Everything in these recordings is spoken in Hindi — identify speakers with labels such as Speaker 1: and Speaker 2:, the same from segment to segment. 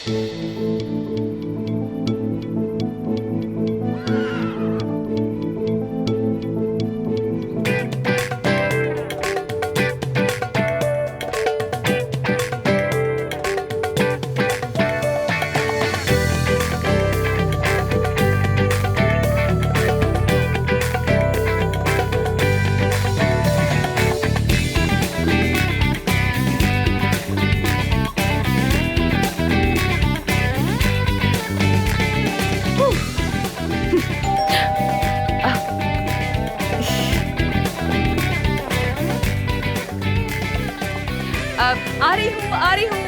Speaker 1: आ रही हूँ, आ रही हूँ,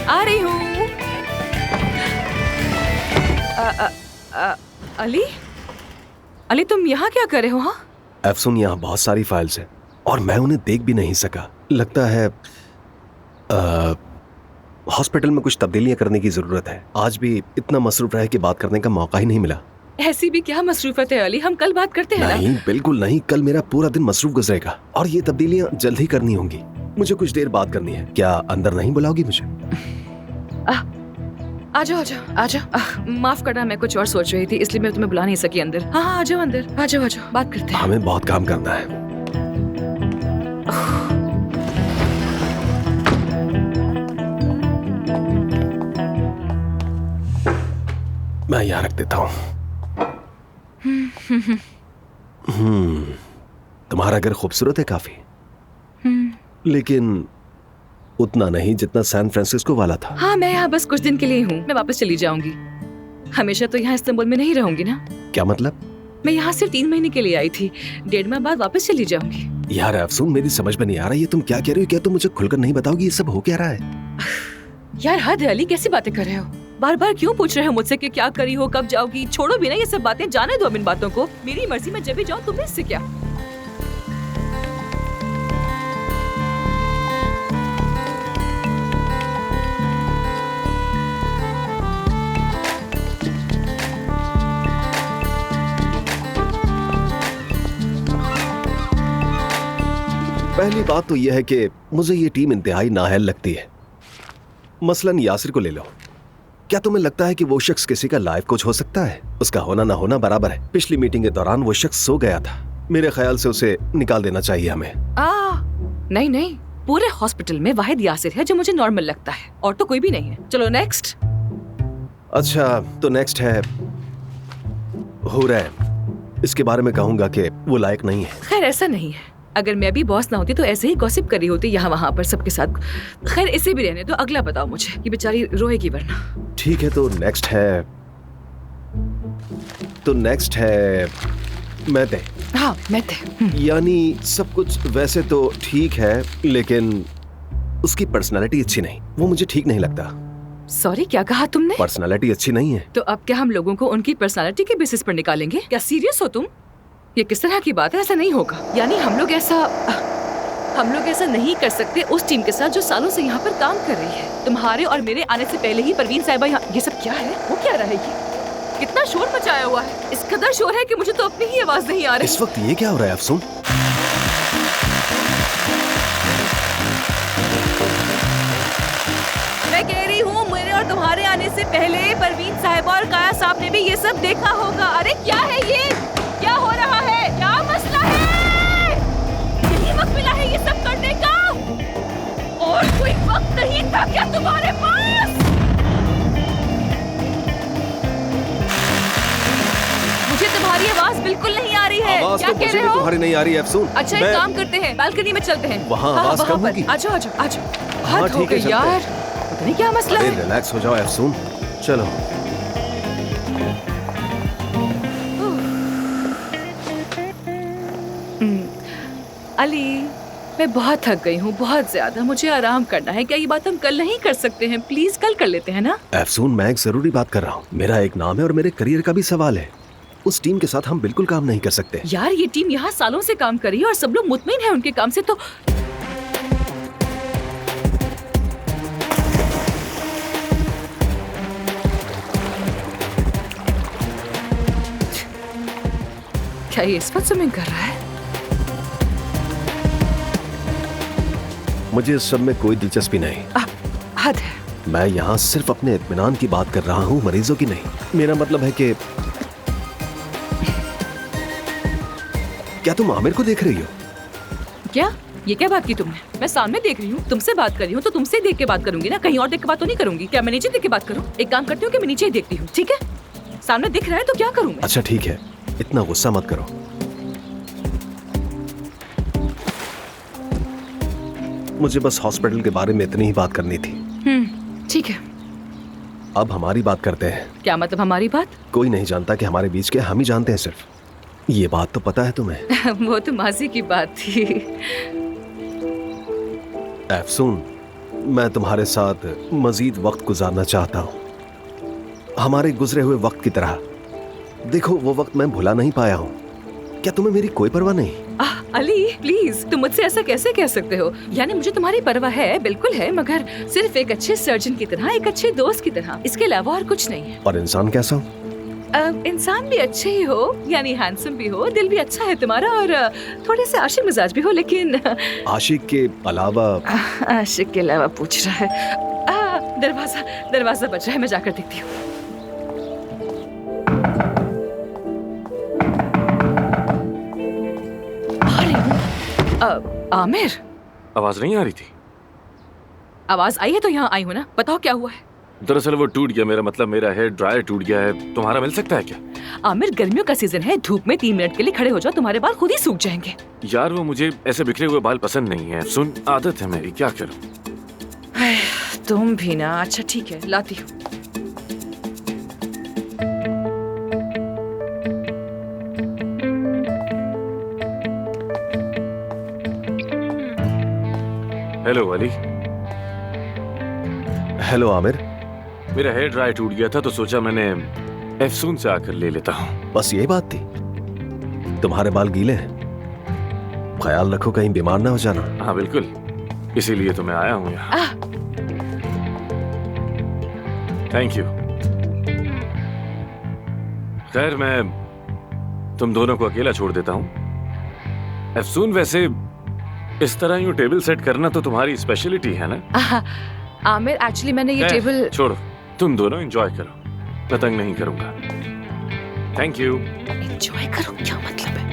Speaker 1: आ रही हूँ। अली, अली तुम यहाँ क्या कर रहे हो? हाँ,
Speaker 2: एफसून, यहाँ बहुत सारी फाइल्स हैं और मैं उन्हें देख भी नहीं सका। लगता है हॉस्पिटल में कुछ तब्दीलियां करने की जरूरत है। आज भी इतना मसरूफ रहे कि बात करने का मौका ही नहीं मिला।
Speaker 1: ऐसी भी क्या मसरूफत है अली, हम कल बात करते हैं
Speaker 2: नहीं, बिल्कुल नहीं। कल मेरा पूरा दिन मसरूफ गुजरेगा और ये तब्दीलियां जल्द ही करनी होंगी। मुझे कुछ देर बात करनी है। क्या अंदर नहीं बुलाओगी मुझे?
Speaker 1: आ जाओ, आ जाओ, आ जाओ। माफ करना, मैं कुछ और सोच रही थी इसलिए मैं तुम्हें बुला नहीं सकी अंदर। हाँ हाँ, आ जाओ अंदर, आ जाओ, आ जाओ, बात करते हैं।
Speaker 2: हमें बहुत काम करना है। मैं यहाँ रख देता हूँ। तुम्हारा घर खूबसूरत है काफी, लेकिन उतना नहीं जितना सैन फ्रांसिस्को वाला था।
Speaker 1: हाँ, मैं यहाँ बस कुछ दिन के लिए हूँ, मैं वापस चली जाऊंगी। हमेशा तो यहाँ इस्तांबुल में नहीं रहूंगी ना।
Speaker 2: क्या मतलब?
Speaker 1: मैं यहाँ सिर्फ 3 महीने के लिए आई थी, 1.5 माह बाद वापस चली जाऊंगी।
Speaker 2: यार अफसून, मेरी समझ में नहीं आ रहा ये तुम क्या कह रही हो। क्या तुम मुझे खुलकर नहीं बताओगी ये सब हो क्या रहा है?
Speaker 1: यार हद है अली, कैसी बातें कर रहे हो? बार बार क्यों पूछ रहे हो मुझसे कि क्या करी हो, कब जाओगी? छोड़ो भी ना ये सब बातें, जाने दो अब इन बातों को। मेरी मर्जी में जब भी जाऊँ, तुम्हें इससे क्या?
Speaker 2: पहली बात तो यह है कि मुझे ये टीम इंतहाई नाअहल लगती है। मसलन यासिर को ले लो। क्या तुम्हें लगता है कि वो शख्स किसी का लाइफ कोच हो सकता है? उसका होना ना होना बराबर है। पिछली मीटिंग के दौरान वो शख्स सो गया था। मेरे ख्याल से उसे निकाल देना चाहिए हमें।
Speaker 1: नहीं नहीं, पूरे हॉस्पिटल में वाहिद यासिर है जो मुझे नॉर्मल लगता है, और तो कोई भी नहीं है। चलो नेक्स्ट।
Speaker 2: अच्छा, तो नेक्स्ट है हुरैम। इसके बारे में कहूंगा कि वो लायक नहीं है।
Speaker 1: खैर ऐसा नहीं है, अगर मैं भी बॉस ना होती तो ऐसे ही गॉसिप करी होती यहाँ वहाँ पर सबके साथ। खैर इसे भी रहने दो, अगला बताओ मुझे, ये बेचारी रोएगी वरना।
Speaker 2: ठीक है, तो नेक्स्ट है मैते।
Speaker 1: हाँ मैते।
Speaker 2: यानी सब कुछ वैसे तो ठीक है, लेकिन उसकी पर्सनालिटी अच्छी नहीं। वो मुझे ठीक नहीं लगता।
Speaker 1: सॉरी, क्या कहा तुमने?
Speaker 2: पर्सनालिटी अच्छी नहीं है।
Speaker 1: तो अब क्या हम लोगों को उनकी पर्सनालिटी के बेसिस पर निकालेंगे? क्या सीरियस हो तुम? ये किस तरह की बात है? ऐसा नहीं होगा। यानी हम लोग ऐसा नहीं कर सकते उस टीम के साथ जो सालों से यहाँ पर काम कर रही है। तुम्हारे और मेरे आने से पहले ही परवीन साहिबा यहाँ। ये सब क्या है? वो क्या रहेगी? कितना शोर मचाया हुआ है। इस कदर शोर है कि मुझे तो अपनी ही आवाज नहीं आ रही।
Speaker 2: इस वक्त ये क्या हो रहा है अफसून?
Speaker 1: मैं कह रही हूँ, मेरे और तुम्हारे आने से पहले परवीन साहिबा और काया साहब ने भी ये सब देखा होगा। अरे क्या है ये? क्या हो रहा है? क्या मसला है? यही वक्त मिला है ये सब करने का? और कोई वक्त नहीं था क्या तुम्हारे पास? मुझे तुम्हारी आवाज बिल्कुल नहीं आ रही है।
Speaker 2: आवाज
Speaker 1: क्या
Speaker 2: तो
Speaker 1: कह
Speaker 2: मुझे
Speaker 1: रहे
Speaker 2: भी
Speaker 1: हो?
Speaker 2: तुम्हारी नहीं आ रही है अफसून।
Speaker 1: अच्छा, एक काम करते हैं, बालकनी में चलते हैं।
Speaker 2: वहाँ आवाज कम होगी।
Speaker 1: आ जाओ, आ जाओ, आ जाओ।
Speaker 2: हाँ,
Speaker 1: हद हो
Speaker 2: ठीक है,
Speaker 1: गई
Speaker 2: चलते
Speaker 1: यार।
Speaker 2: हैं।
Speaker 1: पता नहीं क्या मसला है।
Speaker 2: रिलैक्स हो जाओ अफसून, चलो।
Speaker 1: अली, मैं बहुत थक गई हूँ, बहुत ज्यादा। मुझे आराम करना है। क्या ये बात हम कल नहीं कर सकते हैं? प्लीज कल कर लेते हैं ना?
Speaker 2: अफसून, मैं एक जरूरी बात कर रहा हूँ। मेरा एक नाम है और मेरे करियर का भी सवाल है। उस टीम के साथ हम बिल्कुल काम नहीं कर सकते।
Speaker 1: यार ये टीम यहाँ सालों से काम कर रही है और सब लोग मुतमिन है उनके काम से। तो क्या ये इस वक्त स्विमिंग कर रहा है?
Speaker 2: मुझे इस सब में कोई दिलचस्पी नहीं।
Speaker 1: हद है।
Speaker 2: मैं यहाँ सिर्फ अपने इत्मीनान की बात कर रहा हूँ, मरीजों की नहीं। मेरा मतलब है कि क्या तुम आमिर को देख रही हो?
Speaker 1: क्या? ये क्या बात की तुमने? मैं सामने देख रही हूँ, तुमसे बात कर रही हूँ, तो तुमसे देख के बात करूंगी ना, कहीं और देख के बात तो नहीं करूंगी। क्या मैं नीचे देख के बात करूँ? एक काम करती हूँ कि मैं नीचे ही देखती हूँ, ठीक है? सामने दिख रहा है तो क्या करूँ मैं?
Speaker 2: अच्छा ठीक है, इतना गुस्सा मत करो। मुझे बस हॉस्पिटल के बारे में इतनी ही बात करनी थी।
Speaker 1: ठीक है।
Speaker 2: अब हमारी बात करते हैं।
Speaker 1: क्या मतलब हमारी बात?
Speaker 2: कोई नहीं जानता कि हमारे बीच क्या, हम ही जानते हैं सिर्फ। ये बात तो पता है तुम्हें।
Speaker 1: वो तो माजी की बात थी।
Speaker 2: अफसून, मैं तुम्हारे साथ मजीद वक्त गुजारना चाहता हूँ, हमारे गुजरे हुए वक्त की तरह। देखो, वो वक्त मैं भुला नहीं पाया हूँ। क्या तुम्हें मेरी कोई परवाह नहीं?
Speaker 1: अली प्लीज, तुम मुझसे ऐसा कैसे कह सकते हो? यानी मुझे तुम्हारी परवाह है, बिल्कुल है, मगर सिर्फ एक अच्छे सर्जन की तरह, एक अच्छे दोस्त की तरह, इसके अलावा और कुछ नहीं है।
Speaker 2: और इंसान कैसा हो?
Speaker 1: इंसान भी अच्छे ही हो, यानी हैंडसम भी हो, दिल भी अच्छा है तुम्हारा, और थोड़े से आशिक मिजाज भी हो, लेकिन
Speaker 2: आशिक के अलावा?
Speaker 1: आशिक के अलावा पूछ रहा है। दरवाजा बज रहा है, मैं जाकर देखती हूँ। आमिर,
Speaker 3: आवाज नहीं आ रही थी?
Speaker 1: आवाज आई है तो यहाँ आई हूँ ना। बताओ क्या हुआ है?
Speaker 3: दरअसल वो टूट गया, मेरा मतलब मेरा हेयर ड्रायर टूट गया है। तुम्हारा मिल सकता है क्या?
Speaker 1: आमिर, गर्मियों का सीजन है, धूप में 3 मिनट के लिए खड़े हो जाओ, तुम्हारे बाल खुद ही सूख जाएंगे।
Speaker 3: यार वो मुझे ऐसे बिखरे हुए बाल पसंद नहीं है। सुन, आदत है मेरी, क्या करूं?
Speaker 1: तुम भी ना। अच्छा ठीक है, लाती हूँ।
Speaker 3: हेलो अली।
Speaker 2: हेलो आमिर।
Speaker 3: मेरा हेयर ड्रायर टूट गया था तो सोचा मैंने एफसून से आकर ले लेता हूँ।
Speaker 2: बस यही बात थी? तुम्हारे बाल गीले हैं, ख्याल रखो कहीं बीमार ना हो जाना।
Speaker 3: हाँ बिल्कुल, इसीलिए तो मैं आया हूँ यहाँ। Thank you. खैर, मैं तुम दोनों को अकेला छोड़ देता हूँ। एफसून, वैसे इस तरह यूं टेबल सेट करना तो तुम्हारी स्पेशलिटी है ना?
Speaker 1: आमिर, एक्चुअली मैंने ये टेबल।
Speaker 3: छोड़ो, तुम दोनों एंजॉय करो, मैं तंग नहीं करूंगा। Thank you.
Speaker 1: एंजॉय करो, क्या मतलब है?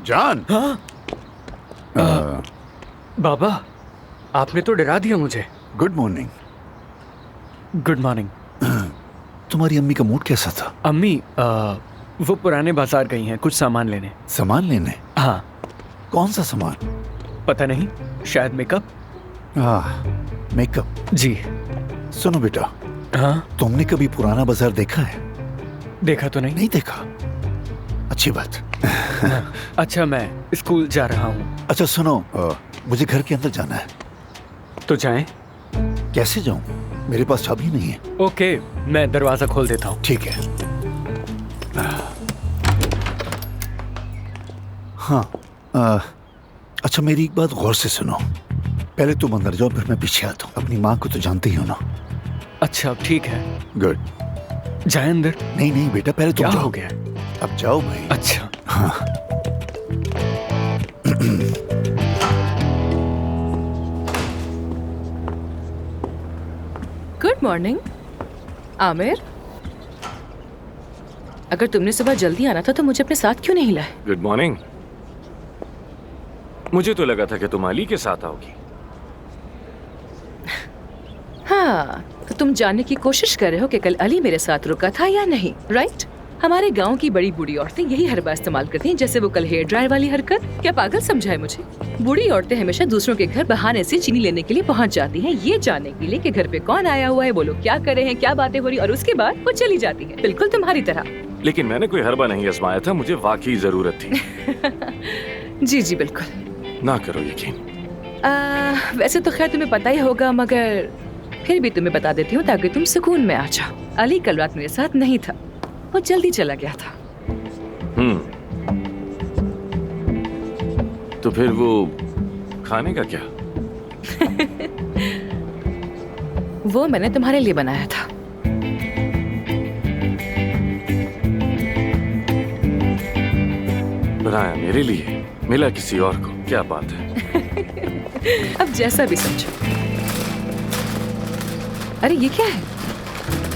Speaker 4: जान।
Speaker 5: हाँ? बाबा, आपने तो डरा दिया मुझे।
Speaker 4: Good morning.
Speaker 5: Good morning.
Speaker 4: तुम्हारी अम्मी का मूड कैसा था?
Speaker 5: अम्मी वो पुराने बाजार गई हैं कुछ सामान लेने।
Speaker 4: सामान लेने?
Speaker 5: हाँ।
Speaker 4: कौन सा सामान?
Speaker 5: पता नहीं, शायद मेकअप।
Speaker 4: मेकअप?
Speaker 5: जी।
Speaker 4: सुनो बेटा।
Speaker 5: हाँ?
Speaker 4: तुमने कभी पुराना बाजार देखा है?
Speaker 5: देखा तो नहीं।
Speaker 4: नहीं देखा? अच्छी बात।
Speaker 5: अच्छा, मैं स्कूल जा रहा हूँ।
Speaker 4: अच्छा सुनो, मुझे घर के अंदर जाना है।
Speaker 5: तो जाएं?
Speaker 4: कैसे जाऊं? मेरे पास चाबी नहीं है।
Speaker 5: ओके, मैं दरवाजा खोल देता हूँ।
Speaker 4: ठीक है। हाँ। अच्छा, मेरी एक बात गौर से सुनो। पहले तुम अंदर जाओ, फिर मैं पीछे आता हूँ। अपनी माँ को तो जानते ही हो ना।
Speaker 5: अच्छा ठीक है।
Speaker 4: गुड।
Speaker 5: जाए अंदर?
Speaker 4: नहीं नहीं बेटा, पहले तुम
Speaker 5: क्या
Speaker 4: जाओ।
Speaker 5: हो गया?
Speaker 4: अब जाओ भाई।
Speaker 5: अच्छा।
Speaker 4: हाँ।
Speaker 1: Good morning Aamir. अगर तुमने सुबह जल्दी आना था तो मुझे अपने साथ क्यों नहीं लाए?
Speaker 3: Good morning. मुझे तो लगा था कि तुम अली के साथ आओगी।
Speaker 1: हाँ, तो तुम जानने की कोशिश कर रहे हो कि कल अली मेरे साथ रुका था या नहीं, राइट? हमारे गांव की बड़ी बूढ़ी औरतें यही हरबा इस्तेमाल करती हैं, जैसे वो कल हेयर ड्रायर वाली हरकत। क्या पागल समझा है मुझे? बूढ़ी औरतें हमेशा दूसरों के घर बहाने से चीनी लेने के लिए पहुंच जाती हैं, ये जानने के लिए कि घर पे कौन आया हुआ है, वो लोग क्या कर रहे हैं, क्या बातें हो रही, और उसके बाद वो चली जाती है, बिल्कुल तुम्हारी तरह।
Speaker 3: लेकिन मैंने कोई हरबा नहीं आजमाया था, मुझे वाकई जरूरत थी।
Speaker 1: जी जी बिल्कुल।
Speaker 3: ना करो यकीन।
Speaker 1: वैसे तो खैर तुम्हें पता ही होगा, मगर फिर भी तुम्हें बता देती हूँ ताकि तुम सुकून में आ जाओ। अली कल रात मेरे साथ नहीं था, वो जल्दी चला गया था।
Speaker 3: तो फिर वो खाने का क्या?
Speaker 1: वो मैंने तुम्हारे लिए बनाया था।
Speaker 3: बनाया मेरे लिए, मिला किसी और को? क्या बात है।
Speaker 1: अब जैसा भी समझो। अरे ये क्या है?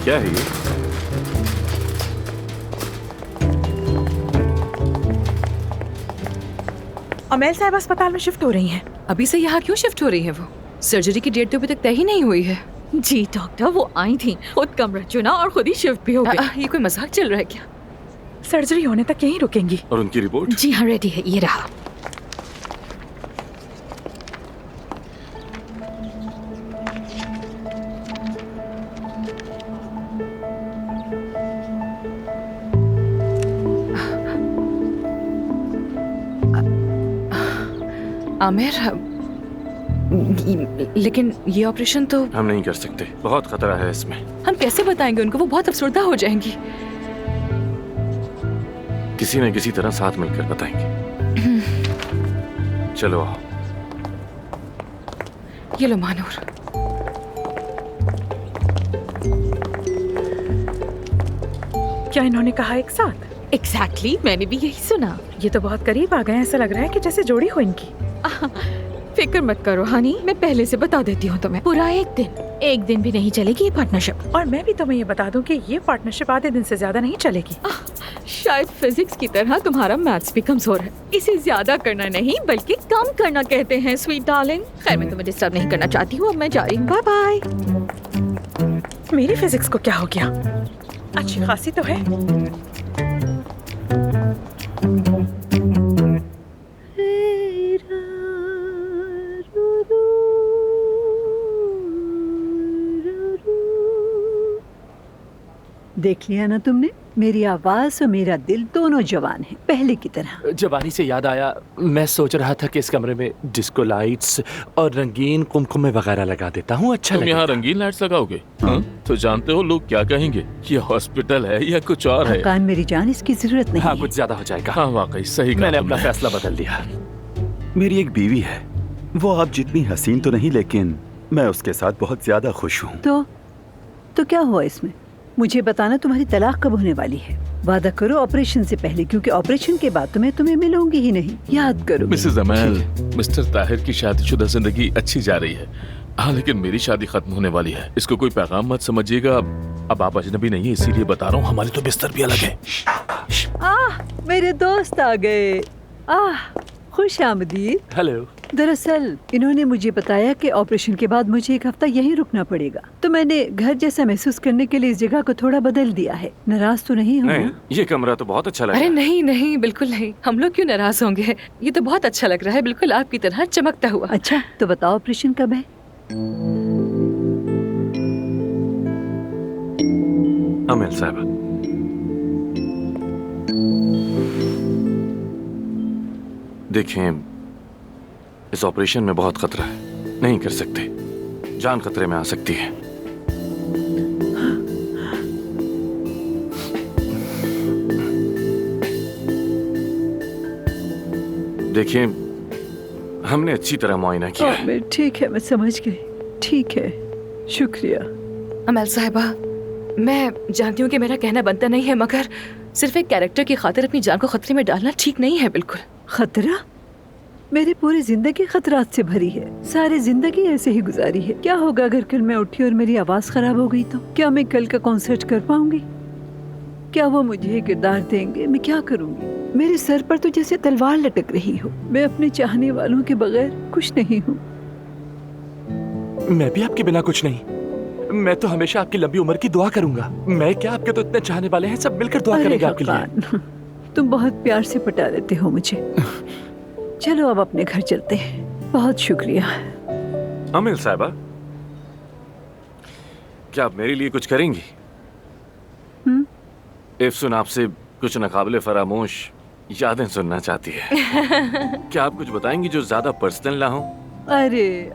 Speaker 3: क्या है ये?
Speaker 6: अमेल साहब अस्पताल में शिफ्ट हो रही हैं।
Speaker 1: अभी से यहाँ क्यों शिफ्ट हो रही है वो? सर्जरी की डेट तो अभी तक तय ही नहीं हुई है।
Speaker 7: जी डॉक्टर, वो आई थी, खुद कमरा चुना और खुद ही शिफ्ट भी हो गई।
Speaker 1: ये कोई मजाक चल रहा है क्या?
Speaker 6: सर्जरी होने तक यहीं रुकेंगी।
Speaker 3: और उनकी रिपोर्ट?
Speaker 7: जी हाँ, रेडी है, ये रहा।
Speaker 1: आमिर, लेकिन ये ऑपरेशन तो
Speaker 3: हम नहीं कर सकते, बहुत खतरा है इसमें।
Speaker 1: हम कैसे बताएंगे उनको? वो बहुत अफसरदा हो जाएंगी।
Speaker 3: किसी न किसी तरह साथ मिलकर बताएंगे। चलो आओ।
Speaker 1: ये लो मानूर।
Speaker 6: क्या इन्होंने कहा एक साथ?
Speaker 7: एग्जैक्टली, मैंने भी यही सुना।
Speaker 6: ये तो बहुत करीब आ गए हैं, ऐसा लग रहा है कि जैसे जोड़ी हो इनकी।
Speaker 7: फिक्र मत करो हनी, मैं पहले से बता देती हूँ तुम्हें। पूरा एक दिन भी नहीं चलेगी ये पार्टनरशिप।
Speaker 6: और मैं भी तुम्हें ये बता दूं कि ये पार्टनरशिप आधे दिन से ज्यादा नहीं चलेगी।
Speaker 7: शायद फिजिक्स की तरह तुम्हारा मैथ्स भी कमजोर है। इसे ज्यादा करना नहीं बल्कि कम करना कहते हैं स्वीट डार्लिंग। खैर, मैं तुम्हें डिस्टर्ब नहीं करना चाहती हूँ, अब मैं जा रही हूँ। Bye bye.
Speaker 6: मेरी फिजिक्स को क्या हो गया? अच्छी खासी तो है।
Speaker 8: देख लिया ना तुमने, मेरी आवाज और मेरा दिल दोनों जवान हैं, पहले की तरह।
Speaker 9: जवानी से याद आया, मैं सोच रहा था कि इस कमरे में डिस्को लाइट्स और रंगीन कुमकुमे वगैरह लगा देता हूँ। अच्छा
Speaker 10: तुम यहाँ
Speaker 9: लगेगा।
Speaker 10: रंगीन लाइट्स लगाओगे? हाँ? तो जानते हो लोग क्या कहेंगे? ये हॉस्पिटल है या कुछ और है?
Speaker 8: कान मेरी जान, इसकी जरूरत नहीं
Speaker 9: हाँ,
Speaker 8: है।
Speaker 9: कुछ ज्यादा हो जाएगा।
Speaker 10: हाँ वाकई सही कहा
Speaker 9: मैंने
Speaker 10: तुमने।
Speaker 9: अपना फैसला बदल दिया।
Speaker 11: मेरी एक बीवी है, वो आप जितनी हसीन तो नहीं, लेकिन मैं उसके साथ बहुत ज्यादा खुश हूँ।
Speaker 8: तो क्या हुआ इसमें? मुझे बताना, तुम्हारी तलाक कब होने वाली है? वादा करो ऑपरेशन से पहले, क्योंकि ऑपरेशन के बाद तो मैं तुम्हें मिलूंगी ही नहीं। याद करो।
Speaker 10: मिसेस अमेल, मिस्टर ताहिर की शादीशुदा जिंदगी अच्छी जा रही है। हाँ, लेकिन मेरी शादी खत्म होने वाली है। इसको कोई पैगाम मत समझिएगा। अब आप अजनबी नहीं है, इसीलिए बता रहा हूँ। हमारे तो बिस्तर भी अलग है।
Speaker 8: मेरे दोस्त आ गए। खुश आमदीद।
Speaker 9: हेलो।
Speaker 8: दरअसल इन्होंने मुझे बताया कि ऑपरेशन के बाद मुझे एक हफ्ता यहीं रुकना पड़ेगा, तो मैंने घर जैसा महसूस करने के लिए इस जगह को थोड़ा बदल दिया है। नाराज तो नहीं हो?
Speaker 3: नहीं, ये कमरा तो बहुत अच्छा लगा।
Speaker 1: अरे नहीं नहीं, बिल्कुल नहीं। हम लोग क्यों नाराज होंगे? ये तो बहुत अच्छा लग रहा है, बिल्कुल आपकी तरह चमकता हुआ।
Speaker 8: अच्छा, तो बताओ ऑपरेशन कब है?
Speaker 3: अमेल साहब, देखें, इस ऑपरेशन में बहुत खतरा है, नहीं कर सकते। जान खतरे में आ सकती है। देखिए, हमने अच्छी तरह मुआयना किया है।
Speaker 8: ठीक है, मैं समझ गई। ठीक है, शुक्रिया।
Speaker 1: अमेल साहिबा, मैं जानती हूँ कि मेरा कहना बनता नहीं है, मगर सिर्फ एक कैरेक्टर की खातिर अपनी जान को खतरे में डालना ठीक नहीं है। बिल्कुल।
Speaker 8: खतरा? मेरी पूरी जिंदगी खतरात से भरी है। सारी जिंदगी ऐसे ही गुजारी है। क्या होगा अगर कल मैं उठी और मेरी आवाज खराब हो गई तो? क्या मैं कल का कॉन्सर्ट कर पाऊंगी? क्या वो मुझे किरदार देंगे? मैं क्या करूंगी? मेरे सर पर तो जैसे तलवार लटक रही हो। मैं अपने चाहने वालों के बगैर कुछ नहीं हूँ।
Speaker 9: मैं भी आपके बिना कुछ नहीं। मैं तो हमेशा आपकी लंबी उम्र की दुआ करूंगा। मैं क्या, आपके तो इतने चाहने वाले हैं, सब मिलकर दुआ करेंगे आपके लिए।
Speaker 8: तुम बहुत प्यार से पटा लेते हो मुझे। चलो अब अपने घर चलते हैं। बहुत शुक्रिया।
Speaker 3: अमेल साहबा, क्या आप मेरे लिए कुछ करेंगी? इफ्सून आपसे कुछ नाकाबिले फरामोश यादें सुनना चाहती है। क्या आप कुछ बताएंगी जो ज्यादा पर्सनल ना हो?
Speaker 8: अरे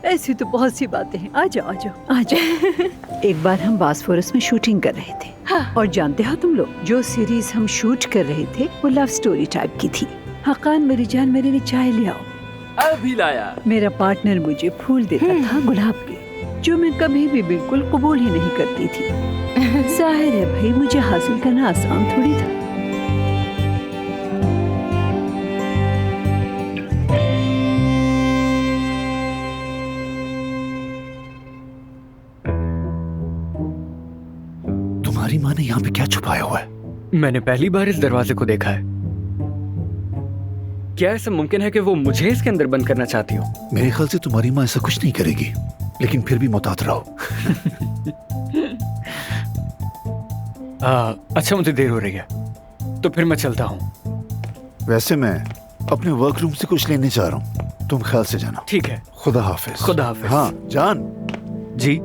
Speaker 8: ऐसी तो बहुत सी बातें हैं। आ जाओ आ जाओ आ जाओ। एक बार हम बासफोरस में शूटिंग कर रहे थे।
Speaker 1: हाँ।
Speaker 8: और जानते हो तुम लोग, जो सीरीज हम शूट कर रहे थे वो लव स्टोरी टाइप की थी। हकान मेरी जान, मेरे लिए चाय ले आओ।
Speaker 9: अभी लाया।
Speaker 8: मेरा पार्टनर मुझे फूल देता था गुलाब के, जो मैं कभी भी बिल्कुल कबूल ही नहीं करती थी। जाहिर है भाई, मुझे हासिल करना आसान थोड़ी था।
Speaker 4: तुम्हारी माँ ने यहाँ पे क्या छुपाया हुआ है?
Speaker 5: मैंने पहली बार इस दरवाजे को देखा है। क्या ऐसा मुमकिन है कि वो मुझे इसके अंदर बंद करना चाहती हो?
Speaker 4: मेरे ख्याल से तुम्हारी माँ ऐसा कुछ नहीं करेगी, लेकिन फिर भी मुहतात रहो।
Speaker 5: अच्छा, मुझे देर हो रही है, तो फिर मैं चलता हूँ।
Speaker 4: वैसे मैं अपने वर्क रूम से कुछ लेने जा रहा हूँ, तुम ख्याल से जाना।
Speaker 5: ठीक है।
Speaker 4: खुदा हाफिज।
Speaker 5: खुदा हाफिज।
Speaker 4: हाँ जान।
Speaker 5: जी।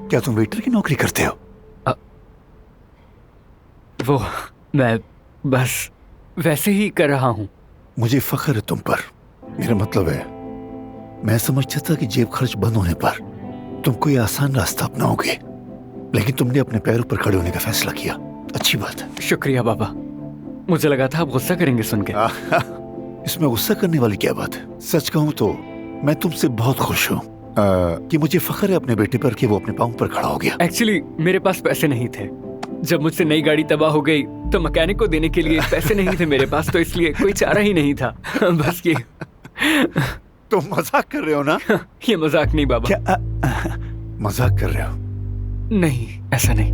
Speaker 4: क्या तुम वेटर की नौकरी करते हो?
Speaker 5: वो मैं बस वैसे ही कर रहा हूँ।
Speaker 4: मुझे फख्र है तुम पर। मेरा मतलब है, मैं समझता था कि जेब खर्च बंद होने पर तुम कोई आसान रास्ता अपनाओगे, लेकिन तुमने अपने पैरों पर खड़े होने का फैसला किया। अच्छी बात है।
Speaker 5: शुक्रिया बाबा। मुझे लगा था आप गुस्सा करेंगे सुन के।
Speaker 4: इसमें गुस्सा करने वाली क्या बात है? सच कहूँ तो मैं तुमसे बहुत खुश हूँ कि मुझे फख्र है अपने बेटे पर कि वो अपने पाँव पर खड़ा हो गया।
Speaker 5: एक्चुअली मेरे पास पैसे नहीं थे। जब मुझसे नई गाड़ी तबाह हो गई तो मैकेनिक को देने के लिए पैसे नहीं थे मेरे पास, तो इसलिए कोई चारा ही नहीं था। बस ये।
Speaker 4: तुम मजाक कर रहे हो ना?
Speaker 5: ये मजाक नहीं बाबा।
Speaker 4: क्या मजाक कर रहे हो?
Speaker 5: नहीं, ऐसा नहीं।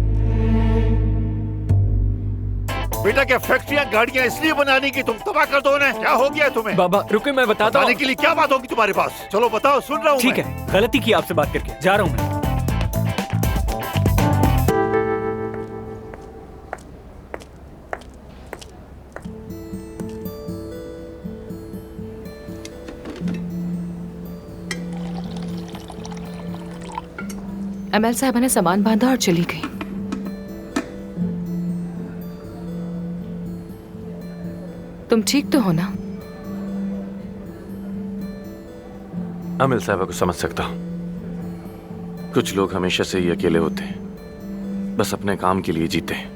Speaker 4: बेटा, क्या फैक्ट्रियां गाड़ियां इसलिए बनाने की तुम तबाह कर दो ना? क्या हो गया तुम्हें?
Speaker 5: बाबा रुके, मैं बताता हूँ।
Speaker 4: बताने के लिए क्या बात होगी तुम्हारे पास? चलो बताओ, सुन रहा हूँ।
Speaker 5: ठीक है, गलती की आपसे बात करके, जा रहा हूँ मैं।
Speaker 1: अमल साहबा ने सामान बांधा और चली गई। तुम ठीक तो हो ना?
Speaker 3: अमिल साहबा को समझ सकता हूं। कुछ लोग हमेशा से ही अकेले होते हैं, बस अपने काम के लिए जीते हैं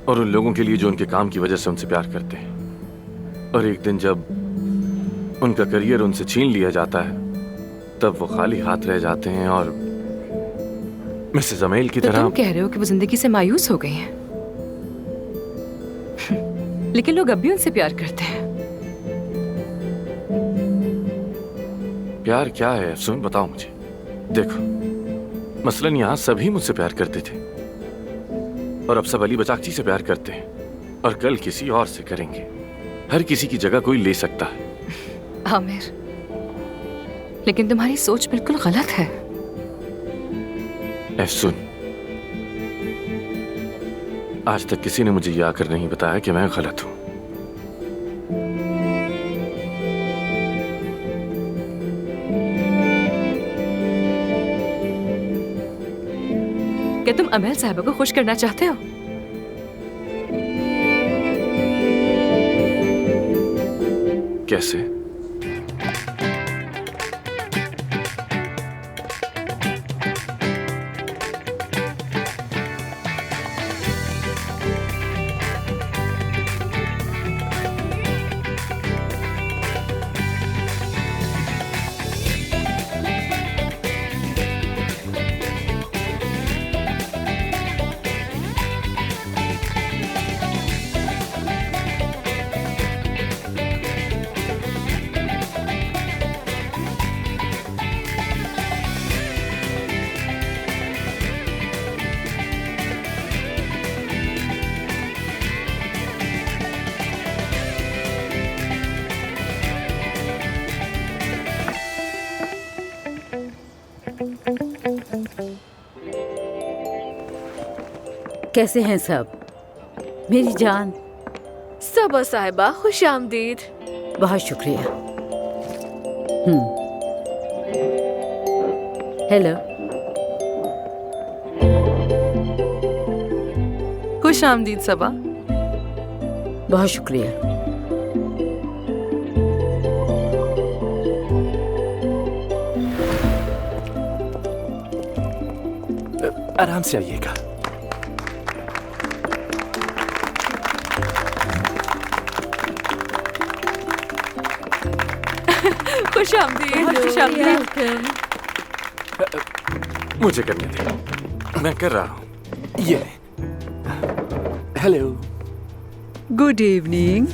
Speaker 3: और उन लोगों के लिए जो उनके काम की वजह से उनसे प्यार करते हैं। और एक दिन जब उनका करियर उनसे छीन लिया जाता है, तब वो खाली हाथ रह जाते हैं और मिसेस अमेल की तरह।
Speaker 1: तुम कह रहे हो कि वो जिंदगी से मायूस हो गई हैं? लेकिन लोग अब भी उनसे प्यार करते हैं।
Speaker 3: प्यार क्या है अफसून, बताओ मुझे। देखो, मसलन यहाँ सभी मुझसे प्यार करते थे और अब सब अली बचाकची से प्यार करते हैं और कल किसी और से करेंगे। हर किसी की जगह कोई ले सकता है।
Speaker 1: आमिर, लेकिन तुम्हारी सोच बिल्कुल गलत है।
Speaker 3: अफसून, आज तक किसी ने मुझे ये आकर नहीं बताया कि मैं गलत हूं।
Speaker 1: क्या तुम अमल साहबा को खुश करना चाहते हो?
Speaker 3: कैसे?
Speaker 12: कैसे हैं सब? मेरी जान।
Speaker 7: सबा साहिबा, खुश आमदीद।
Speaker 12: बहुत शुक्रिया। हेलो।
Speaker 6: खुश आमदीद सबा।
Speaker 12: बहुत शुक्रिया।
Speaker 9: आराम से आइएगा।
Speaker 1: खुशामदीद, खुशामदीद।
Speaker 3: मुझे करने दे, मैं कर रहा हूँ।
Speaker 9: ये हेलो,
Speaker 8: गुड इवनिंग।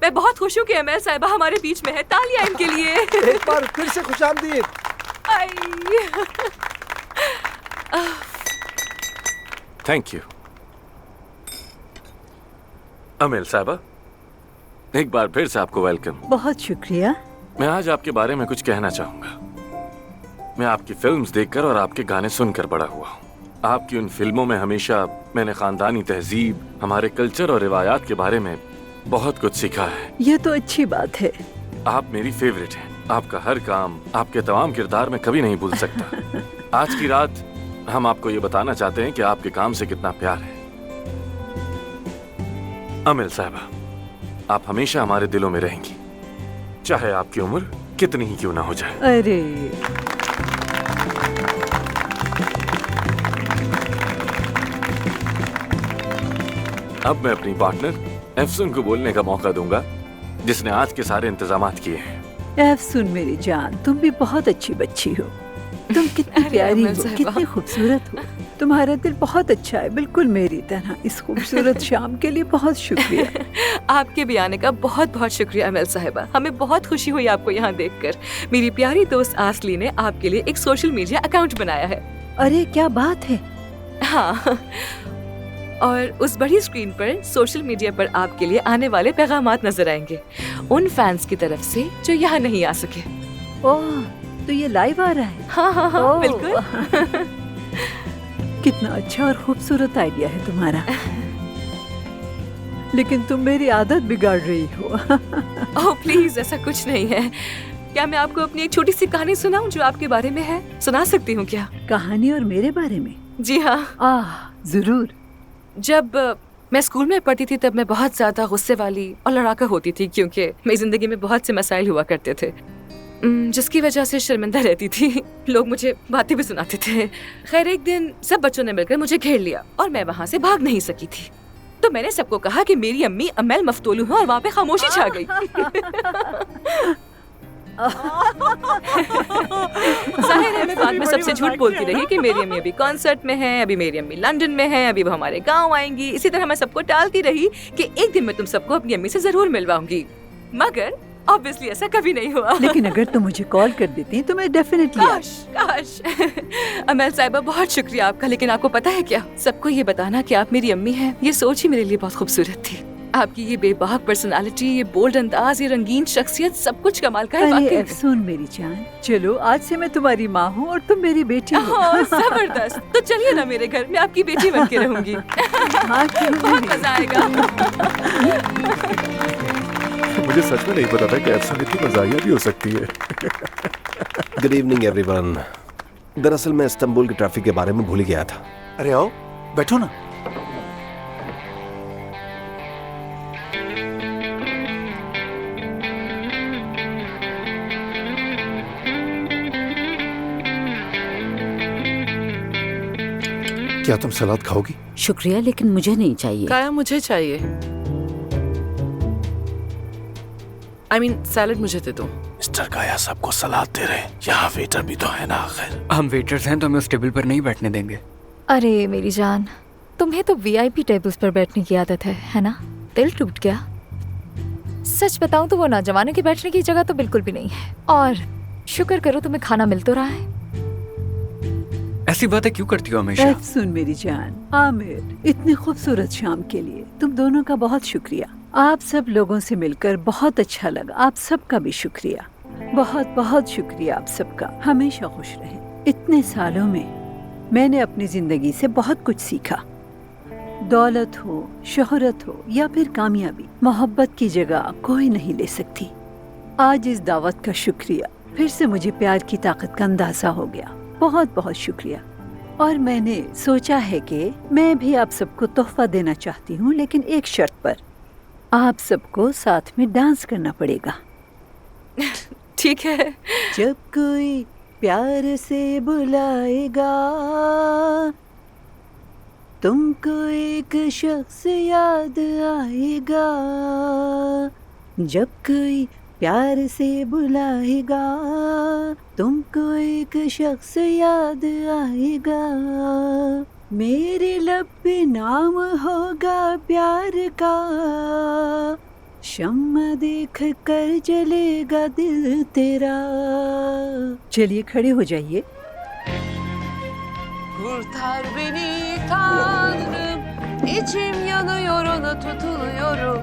Speaker 1: मैं बहुत खुश हूँ कि अमल साहिबा हमारे बीच में है। तालियां इनके लिए।
Speaker 13: एक बार फिर से खुशामदीद।
Speaker 3: Thank you. अमेल साहबा, एक बार फिर से आपको वेलकम।
Speaker 8: बहुत शुक्रिया।
Speaker 3: मैं आज आपके बारे में कुछ कहना चाहूंगा। मैं आपकी फिल्म्स देखकर और आपके गाने सुनकर बड़ा हुआ हूँ। आपकी उन फिल्मों में हमेशा मैंने खानदानी तहजीब, हमारे कल्चर और रिवायात के बारे में बहुत कुछ सीखा है।
Speaker 8: ये तो अच्छी बात है।
Speaker 3: आप मेरी फेवरेट हैं। आपका हर काम, आपके तमाम किरदार मैं कभी नहीं भूल सकता। आज की रात हम आपको ये बताना चाहते हैं कि आपके काम से कितना प्यार है। अमेल साहबा, आप हमेशा हमारे दिलों में रहेंगी, चाहे आपकी उम्र कितनी ही क्यों ना हो जाए।
Speaker 8: अरे
Speaker 3: अब मैं अपनी पार्टनर एफसुन को बोलने का मौका दूंगा, जिसने आज के सारे इंतजामात किए हैं।
Speaker 8: एफसुन मेरी जान, तुम भी बहुत अच्छी बच्ची हो। तुम कितनी प्यारी हो, कितनी खूबसूरत हो। तुम्हारा दिल बहुत अच्छा है, बिल्कुल मेरी तरह। इस खूबसूरत शाम के लिए बहुत शुक्रिया।
Speaker 1: आपके भी आने का बहुत बहुत शुक्रिया अमल साहिबा। हमें बहुत खुशी हुई आपको यहाँ देखकर। मेरी प्यारी दोस्त आसली ने आपके लिए एक सोशल मीडिया अकाउंट बनाया है।
Speaker 8: अरे क्या बात है।
Speaker 1: हाँ, और उस बड़ी स्क्रीन पर सोशल मीडिया पर आपके लिए आने वाले पैगामात नजर आएंगे, उन फैंस की तरफ से जो यहाँ नहीं आ सके।
Speaker 8: ओह, तो ये लाइव आ रहा है?
Speaker 1: हाँ हाँ हाँ, बिल्कुल।
Speaker 8: कितना अच्छा और खूबसूरत आइडिया है तुम्हारा। लेकिन तुम मेरी आदत बिगाड़ रही हो।
Speaker 1: ओह प्लीज, ऐसा कुछ नहीं है। क्या मैं आपको अपनी एक छोटी सी कहानी सुनाऊं जो आपके बारे में है? सुना सकती हूँ क्या?
Speaker 8: कहानी और मेरे बारे में?
Speaker 1: जी हाँ।
Speaker 8: जरूर।
Speaker 1: जब मैं स्कूल में पढ़ती थी तब मैं बहुत ज्यादा गुस्से वाली और लड़ाका होती थी, क्योंकि मेरी जिंदगी में बहुत से मसाइल हुआ करते थे, जिसकी वजह से शर्मिंदा रहती थी। लोग मुझे बातें भी सुनाते थे। खैर, एक दिन सब बच्चों ने मिलकर मुझे घेर लिया और मैं वहाँ से भाग नहीं सकी थी। तो मैंने सबको कहा कि मेरी अम्मी अमेल मफ्तूलू है और वहाँ पे खामोशी छा गई। जाहिर है मैं बाद में सबसे झूठ बोलती रही कि मेरी अम्मी अभी कॉन्सर्ट में है, अभी मेरी अम्मी लंदन में है, अभी वो हमारे गांव आएंगी। इसी तरह मैं सबको टालती रही कि एक दिन मैं तुम सबको अपनी अम्मी से जरूर मिलवाऊंगी, मगर ऑब्वियसली ऐसा कभी नहीं हुआ।
Speaker 8: लेकिन अगर तुम मुझे कॉल कर देती तो मैं डेफिनेटली।
Speaker 1: काश। अमेल साहिबा, बहुत शुक्रिया आपका। लेकिन आपको पता है क्या, सबको ये बताना कि आप मेरी अम्मी हैं, ये सोच ही मेरे लिए बहुत खूबसूरत थी। आपकी ये बेबाक पर्सनालिटी, ये बोल्ड अंदाज, ये रंगीन शख्सियत, सब कुछ कमाल का है।
Speaker 8: अरे सुन मेरी जान, चलो आज से मैं तुम्हारी माँ हूँ और तुम मेरी बेटी हो।
Speaker 1: जबरदस्त। तो चलिए ना मेरे घर, मैं आपकी बेटी बन के रहूंगी। बहुत मजा आएगा।
Speaker 2: मुझे सच में नहीं पता था कि एफसन इतनी मजाहिया भी हो सकती है। Good evening everyone. दरअसल मैं इस्तांबुल के ट्रैफिक के बारे में भूल गया था।
Speaker 4: अरे आओ, बैठो ना। क्या तुम सलाद खाओगी?
Speaker 12: शुक्रिया, लेकिन मुझे नहीं चाहिए।
Speaker 6: काया मुझे चाहिए। I mean, सैलड मुझे दे दो।
Speaker 10: मिस्टर काया सबको सलाद दे रहे हैं। यहाँ वेटर भी तो है ना आखिर।
Speaker 5: हम वेटर्स हैं तो हमें उस टेबल पर नहीं बैठने देंगे।
Speaker 7: अरे मेरी जान, तुम्हें तो वीआईपी टेबल्स पर बैठने की आदत है ना? दिल टूट गया। सच बताऊं तो वो नौजवानों के बैठने की जगह तो बिल्कुल भी नहीं है। और शुक्र करो तुम्हें खाना मिल तो रहा है।
Speaker 5: ऐसी बातें क्यों करती हो हमेशा?
Speaker 8: सुन मेरी जान, आमिर, इतनी खूबसूरत शाम के लिए तुम दोनों का बहुत शुक्रिया। आप सब लोगों से मिलकर बहुत अच्छा लगा। आप सबका भी शुक्रिया, बहुत बहुत शुक्रिया आप सबका। हमेशा खुश रहें। इतने सालों में मैंने अपनी जिंदगी से बहुत कुछ सीखा। दौलत हो, शोहरत हो या फिर कामयाबी, मोहब्बत की जगह कोई नहीं ले सकती। आज इस दावत का शुक्रिया। फिर से मुझे प्यार की ताकत का अंदाजा हो गया। बहुत बहुत शुक्रिया। और मैंने सोचा है कि मैं भी आप सबको तोहफा देना चाहती हूँ, लेकिन एक शर्त पर। आप सबको साथ में डांस करना पड़ेगा।
Speaker 1: ठीक है।
Speaker 8: जब कोई प्यार से बुलाएगा तुमको एक शख्स याद आएगा। जब कोई प्यार से बुलाएगा तुमको एक शख्स याद आएगा। मेरे लब पे नाम होगा प्यार का, शम्मा देख कर जलेगा दिल तेरा। चलिए खड़े हो जाइए।
Speaker 14: Kurtar beni Tanrım, içim yanıyor ona tutuluyorum.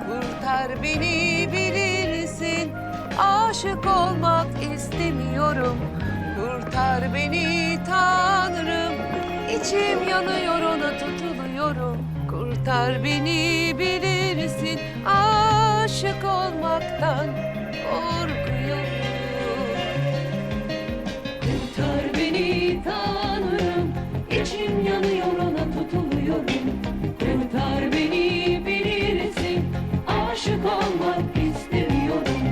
Speaker 14: Kurtar beni bilirsin, aşık olmak istemiyorum. Kurtar beni Tanrım, içim yanıyor ona tutuluyorum. Kurtar beni bilirsin, aşık olmaktan korkuyorum. Kurtar beni Tanrım, içim yanıyor ona tutuluyorum. Kurtar beni bilirsin, aşık olmak istemiyorum.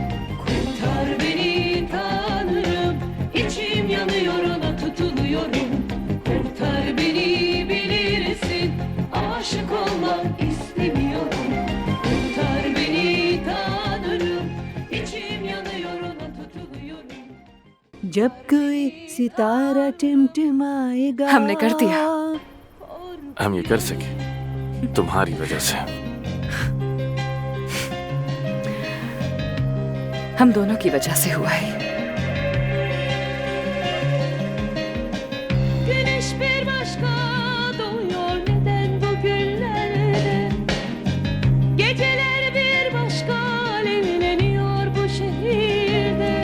Speaker 14: Kurtar beni Tanrım, içim yanıyor ona tutuluyorum. Kurtar beni bilirsin, aşık olmak istemiyorum. Kurtar beni Tanrım, içim yanıyor ona tutuluyorum.
Speaker 8: जब कोई सितारा टिमटिमाएगा।
Speaker 1: हमने कर दिया।
Speaker 3: हम ये कर सके तुम्हारी वजह से।
Speaker 1: हम दोनों की वजह से हुआ है।
Speaker 14: Güneş bir başka doğuyor neden bugünlerde? Geceler bir başka alevleniyor bu şehirde.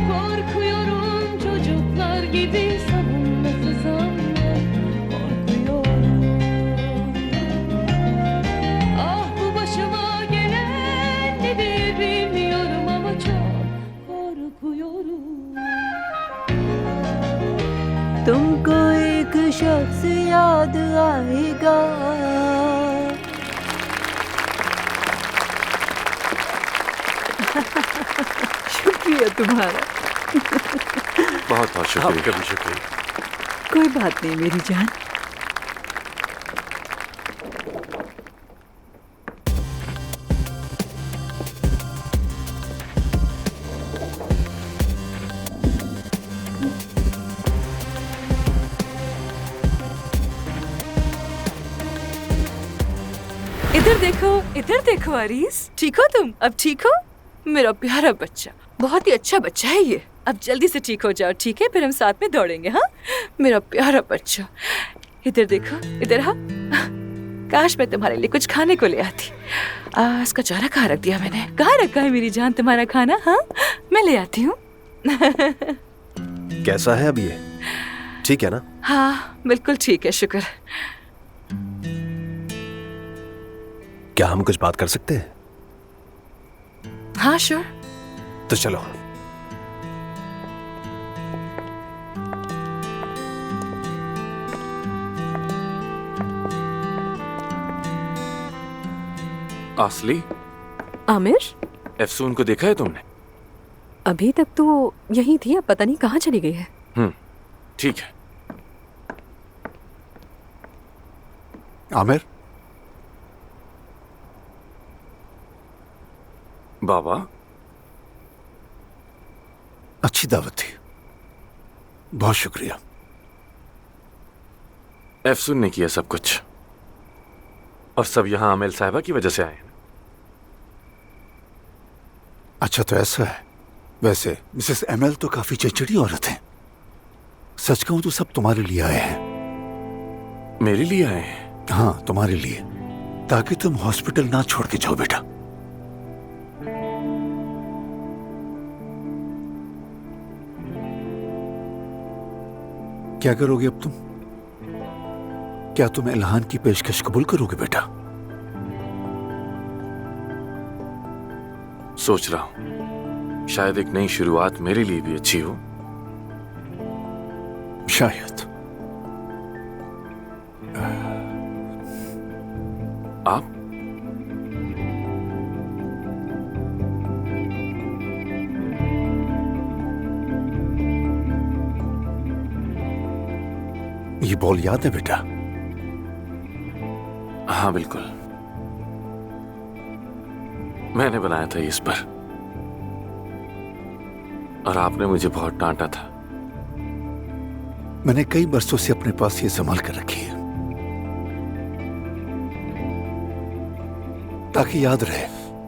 Speaker 14: Korkuyorum çocuklar gibi savunmasız anne. Korkuyorum. Ah bu başıma gelen nedir bilmiyorum ama çok korkuyorum.
Speaker 8: तुमको एक शख्स याद आएगा। शुक्रिया तुम्हारा।
Speaker 3: बहुत बहुत शुक्रिया। कभी शुक्रिया।
Speaker 8: कोई बात नहीं मेरी जान।
Speaker 1: इधर देखो आरीस। ठीक हो तुम? अब ठीक हो? मेरा प्यारा बच्चा, बहुत ही अच्छा बच्चा है ये। अब जल्दी से ठीक हो जाओ, ठीक है? फिर हम साथ में दौड़ेंगे। हाँ मेरा प्यारा बच्चा, इधर देखो, इधर हाँ। काश मैं तुम्हारे लिए कुछ खाने को ले आती। इसका चारा कहाँ रख दिया मैंने? कहाँ रखा है मेरी जान तुम्हारा खाना? हाँ मैं ले आती हूँ।
Speaker 2: कैसा है अब ये? ठीक है ना?
Speaker 1: हाँ बिल्कुल ठीक है, शुक्र।
Speaker 2: क्या हम कुछ बात कर सकते हैं?
Speaker 1: हाँ श्योर।
Speaker 2: तो चलो।
Speaker 3: आसली,
Speaker 6: आमिर,
Speaker 3: एफसून को देखा है तुमने?
Speaker 6: अभी तक तो यही थी, अब पता नहीं कहाँ चली गई है।
Speaker 3: ठीक है।
Speaker 4: आमिर,
Speaker 3: बाबा,
Speaker 4: अच्छी दावत थी, बहुत शुक्रिया।
Speaker 3: एफसून ने किया सब कुछ, और सब यहाँ आमिल साहिबा की वजह से आए हैं।
Speaker 4: अच्छा तो ऐसा है। वैसे मिसेस एमएल तो काफी चिड़चिड़ी औरत हैं। सच कहूं तो सब तुम्हारे लिए आए हैं।
Speaker 3: मेरे लिए आए हैं?
Speaker 4: हाँ तुम्हारे लिए, ताकि तुम हॉस्पिटल ना छोड़ के जाओ बेटा। क्या करोगे अब तुम? क्या तुम इल्हान की पेशकश कबूल करोगे बेटा?
Speaker 3: सोच रहा हूं, शायद एक नई शुरुआत मेरे लिए भी अच्छी हो।
Speaker 4: शायद।
Speaker 3: आप
Speaker 4: बॉल याद है बेटा?
Speaker 3: हाँ बिल्कुल, मैंने बनाया था इस पर, और आपने मुझे बहुत डांटा था।
Speaker 4: मैंने कई बरसों से अपने पास ये संभाल कर रखी है, ताकि याद रहे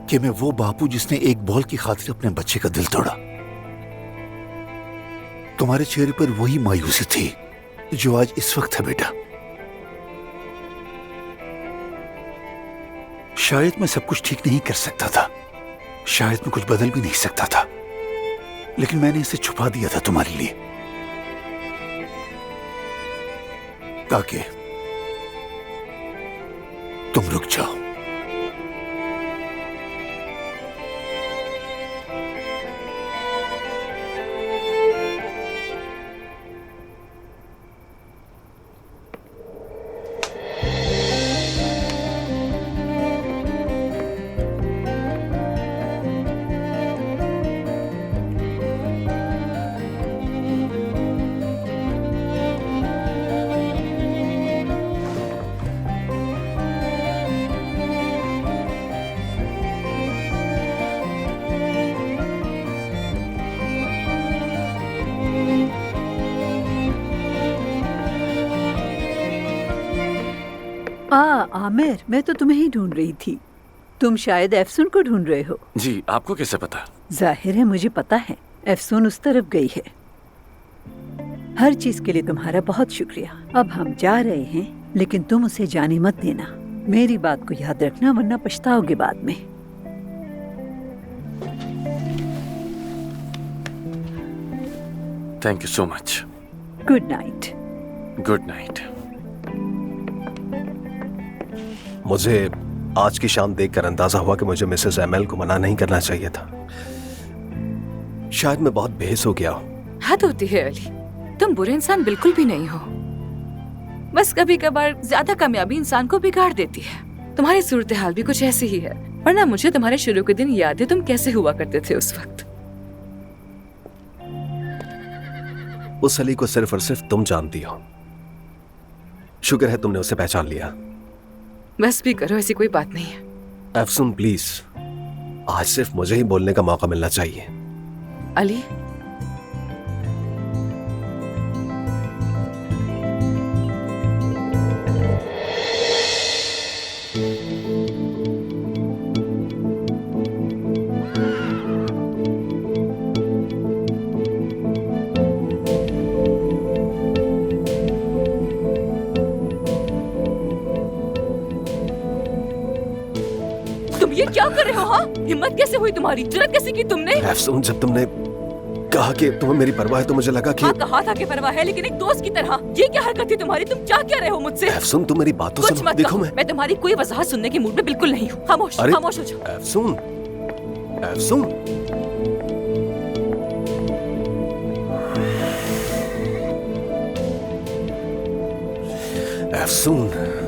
Speaker 4: कि मैं वो बापू जिसने एक बॉल की खातिर अपने बच्चे का दिल तोड़ा। तुम्हारे चेहरे पर वही मायूसी थी जो आज इस वक्त है बेटा। शायद मैं सब कुछ ठीक नहीं कर सकता था, शायद मैं कुछ बदल भी नहीं सकता था, लेकिन मैंने इसे छुपा दिया था तुम्हारे लिए, ताकि तुम रुक जाओ।
Speaker 8: आमिर, मैं तो तुम्हें ही ढूंढ रही थी। तुम शायद एफसून को ढूंढ रहे हो।
Speaker 3: जी, आपको कैसे पता?
Speaker 8: जाहिर है मुझे पता है, एफसून उस तरफ गई है। हर चीज के लिए तुम्हारा बहुत शुक्रिया। अब हम जा रहे हैं, लेकिन तुम उसे जाने मत देना। मेरी बात को याद रखना, वरना पछताओगे बाद में।
Speaker 3: Thank you so much.
Speaker 8: Good night.
Speaker 3: Good night.
Speaker 2: मुझे आज की शाम देखकर अंदाजा हुआ कि मुझे मिसेस एमएल को मना नहीं करना चाहिए था। शायद मैं बहुत बेहस हो गया हूँ।
Speaker 1: हद होती है अली, तुम बुरे इंसान बिल्कुल भी नहीं हो। बस कभी कभार ज्यादा कामयाबी इंसान को बिगाड़ देती है। तुम्हारी सूरत हाल भी कुछ ऐसी ही है, वरना मुझे तुम्हारे शुरू के दिन याद है तुम कैसे हुआ करते थे उस वक्त।
Speaker 2: उस अली को सिर्फ और सिर्फ तुम जानती हो। शुक्र है तुमने उसे पहचान लिया।
Speaker 1: बस भी करो, ऐसी कोई बात नहीं है।
Speaker 2: एफसून प्लीज, आज सिर्फ मुझे ही बोलने का मौका मिलना चाहिए।
Speaker 1: अली, ये क्या कर रहे हो? हाँ, हिम्मत कैसे हुई तुम्हारी? जुर्रत कैसे की तुमने?
Speaker 2: एफसून, जब तुमने कहा कि तुम्हें मेरी परवाह है तो मुझे लगा कि...
Speaker 1: हाँ, कहा था कि परवाह है, लेकिन एक दोस्त की तरह। ये क्या हरकत थी तुम्हारी? तुम चाह क्या रहे हो मुझसे?
Speaker 2: एफसून, तुम मेरी बातों
Speaker 1: कुछ
Speaker 2: से
Speaker 1: मत
Speaker 2: देखो।
Speaker 1: कहो। मैं तुम्हारी कोई वजाहत सुनने की मूड में बिल्कुल नहीं हूँ। खामोश, खामोश हो जाओ।
Speaker 2: एफसून, एफसून, एफसून।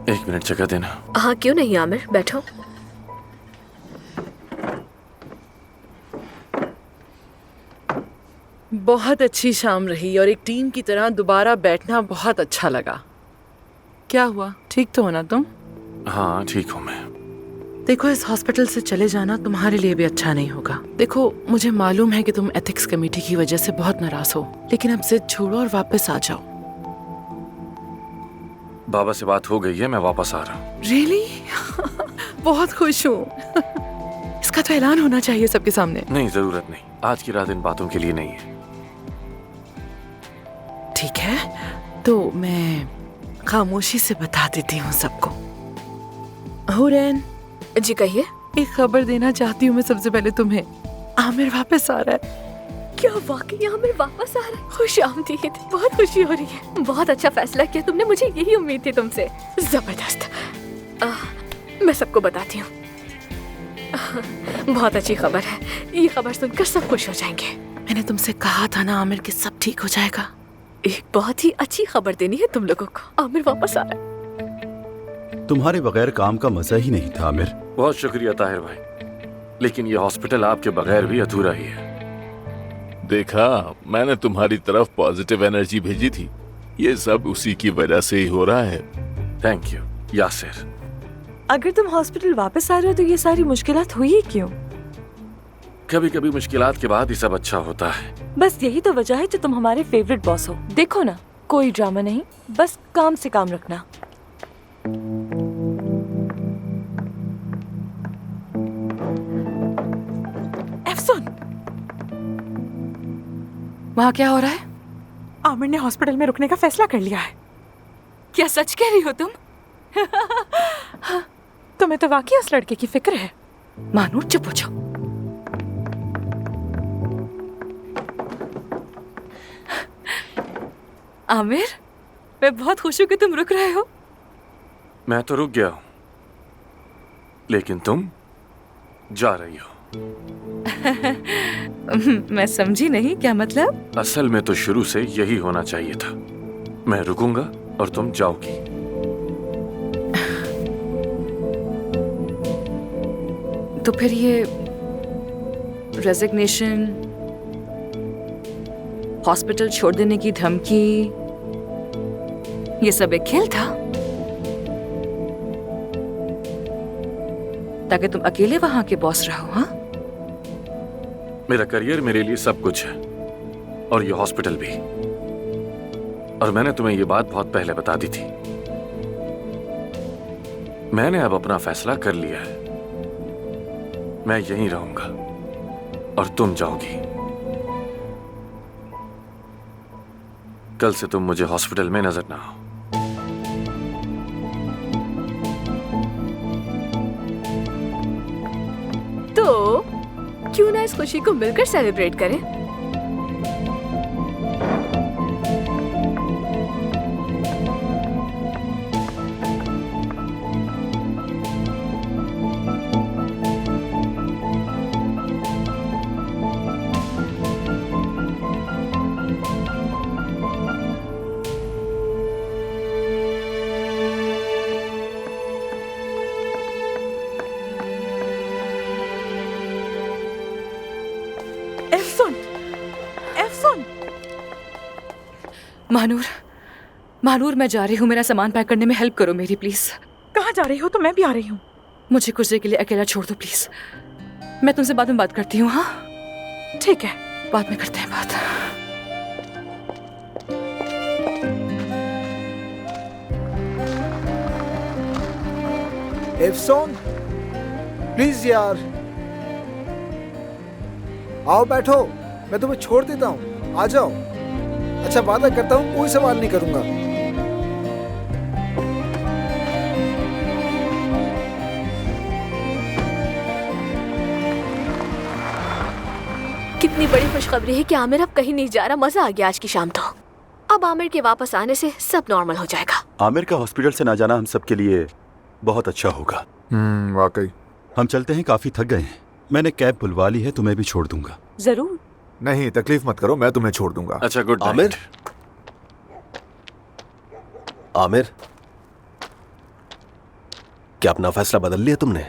Speaker 3: एक मिनट जगह देना।
Speaker 15: हाँ, क्यों नहीं आमिर, बैठो।
Speaker 6: बहुत अच्छी शाम रही और एक टीम की तरह दोबारा बैठना बहुत अच्छा लगा। क्या हुआ, ठीक तो हो ना तुम?
Speaker 3: हाँ, ठीक हूँ मैं।
Speaker 6: देखो, इस हॉस्पिटल से चले जाना तुम्हारे लिए भी अच्छा नहीं होगा। देखो, मुझे मालूम है कि तुम एथिक्स कमेटी की वजह से बहुत नाराज हो, लेकिन अब जिद छोड़ो और वापस आ जाओ।
Speaker 3: बाबा से बात हो गई है, मैं वापस आ रहा हूँ।
Speaker 6: रियली? बहुत खुश हूँ। इसका तो ऐलान होना चाहिए सबके सामने।
Speaker 3: नहीं, जरूरत नहीं। आज की रात इन बातों के लिए नहीं है।
Speaker 6: ठीक है, तो मैं खामोशी से बता देती हूँ सबको। हुरैन
Speaker 15: जी, कहिए।
Speaker 6: एक खबर देना चाहती हूँ मैं सबसे पहले तुम्हें। आमिर वापस आ रहा है।
Speaker 15: क्या वाकई आमिर वापस आ रहा है? खुश आमदीद, बहुत खुशी हो रही है। बहुत अच्छा फैसला किया तुमने, मुझे यही उम्मीद थी तुमसे। जबरदस्त। मैं सबको बताती हूँ। बहुत अच्छी खबर है, ये खबर सुनकर सब खुश हो जाएंगे।
Speaker 6: मैंने तुमसे कहा था ना आमिर कि सब ठीक हो जाएगा।
Speaker 15: एक बहुत ही अच्छी खबर देनी है तुम लोगों को। आमिर वापस आ रहा है।
Speaker 11: तुम्हारे बगैर काम का मजा ही नहीं था आमिर।
Speaker 3: बहुत शुक्रिया ताहिर भाई, लेकिन ये हॉस्पिटल आपके बगैर भी अधूरा ही है।
Speaker 10: देखा, मैंने तुम्हारी तरफ पॉजिटिव एनर्जी भेजी थी। ये सब उसी की वजह से ही हो रहा है।
Speaker 3: Thank you Yasir.
Speaker 16: अगर तुम हॉस्पिटल वापस आ रहे हो तो ये सारी मुश्किलात हुई ही क्यों?
Speaker 3: कभी कभी मुश्किलात के बाद ही सब अच्छा होता है।
Speaker 16: बस यही तो वजह है जो तुम हमारे फेवरेट बॉस हो। देखो ना, कोई ड्रामा नहीं, बस काम से काम रखना।
Speaker 6: एफसुन, वहाँ क्या हो रहा है?
Speaker 17: आमिर ने हॉस्पिटल में रुकने का फैसला कर लिया है।
Speaker 6: क्या सच कह रही हो तुम?
Speaker 17: तुम्हें तो वाकई उस लड़के की फिक्र है।
Speaker 6: मानूर, चुप हो जाओ। आमिर, मैं बहुत खुश हूँ कि तुम रुक रहे हो।
Speaker 3: मैं तो रुक गया हूँ, लेकिन तुम जा रही हो।
Speaker 6: मैं समझी नहीं, क्या मतलब?
Speaker 3: असल में तो शुरू से यही होना चाहिए था। मैं रुकूंगा और तुम जाओगी।
Speaker 6: तो फिर ये रेजिग्नेशन, हॉस्पिटल छोड़ देने की धमकी, ये सब एक खेल था ताकि तुम अकेले वहां के बॉस रहो? हाँ,
Speaker 3: मेरा करियर मेरे लिए सब कुछ है, और ये हॉस्पिटल भी। और मैंने तुम्हें ये बात बहुत पहले बता दी थी। मैंने अब अपना फैसला कर लिया है। मैं यहीं रहूंगा और तुम जाओगी। कल से तुम मुझे हॉस्पिटल में नजर ना आओ।
Speaker 15: तो क्यों ना इस खुशी को मिलकर सेलिब्रेट करें?
Speaker 6: मानूर, मानूर, मैं जा रही हूँ। मेरा सामान पैक करने में हेल्प करो मेरी, प्लीज।
Speaker 17: कहाँ जा रही हो? तो मैं भी आ रही हूँ।
Speaker 6: मुझे कुछ देर के लिए अकेला छोड़ दो प्लीज। मैं तुमसे बाद में बात करती हूँ। हाँ
Speaker 17: ठीक है,
Speaker 6: बाद में करते हैं बात।
Speaker 13: एफसोन, प्लीज यार आओ, बैठो। मैं तुम्हें छोड़ देता हूँ, आ जाओ। अच्छा, वादा करता हूँ कोई सवाल नहीं करूंगा।
Speaker 15: कितनी बड़ी खुशखबरी है कि आमिर अब कहीं नहीं जा रहा। मजा आ गया आज की शाम तो। अब आमिर के वापस आने से सब नॉर्मल हो जाएगा।
Speaker 11: आमिर का हॉस्पिटल से ना जाना हम सबके लिए बहुत अच्छा होगा।
Speaker 4: वाकई।
Speaker 11: हम चलते हैं, काफी थक गए हैं। मैंने कैब बुलवा ली है, तुम्हें भी छोड़ दूंगा।
Speaker 16: जरूर।
Speaker 4: नहीं, तकलीफ मत करो, मैं तुम्हें छोड़ दूंगा।
Speaker 3: अच्छा, गुड नाइट।
Speaker 2: आमिर, आमिर, क्या अपना फैसला बदल लिया तुमने?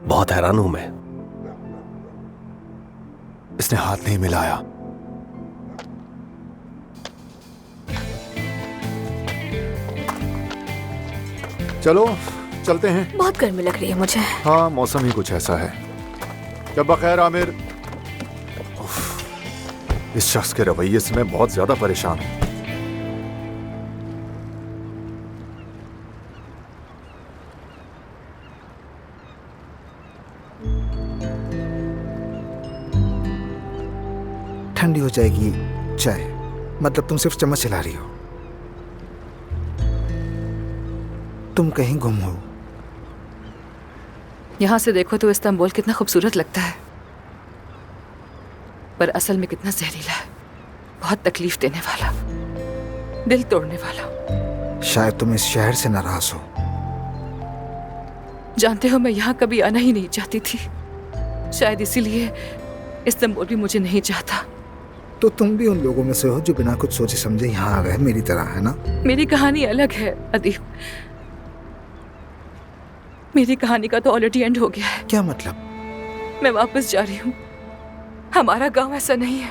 Speaker 2: बहुत हैरान हूं मैं।
Speaker 4: इसने हाथ नहीं मिलाया। चलो चलते हैं।
Speaker 15: बहुत गर्मी लग रही है मुझे।
Speaker 4: हाँ, मौसम ही कुछ ऐसा है। जब बखैर आमिर। इस शख्स के रवैये से मैं बहुत ज्यादा परेशान हूं।
Speaker 13: ठंडी हो जाएगी चाय। मतलब तुम सिर्फ चम्मच चला रही हो। तुम कहीं गुम हो।
Speaker 6: यहाँ से देखो तो इस्तांबुल कितना खूबसूरत लगता है, पर असल में कितना जहरीला है। बहुत तकलीफ देने वाला, दिल तोड़ने वाला।
Speaker 13: शायद तुम इस शहर से नाराज हो।
Speaker 6: जानते हो, मैं यहाँ कभी आना ही नहीं चाहती थी। शायद इसीलिए इस्तांबुल भी मुझे नहीं चाहता।
Speaker 13: तो तुम भी उन लोगों में से हो जो बिना कुछ सोचे समझे यहाँ आ गए, मेरी तरह, है ना?
Speaker 6: मेरी कहानी अलग है अदीब।
Speaker 1: मेरी कहानी का तो ऑलरेडी एंड हो गया है।
Speaker 13: क्या मतलब?
Speaker 1: मैं वापस जा रही हूँ। हमारा गांव ऐसा नहीं है।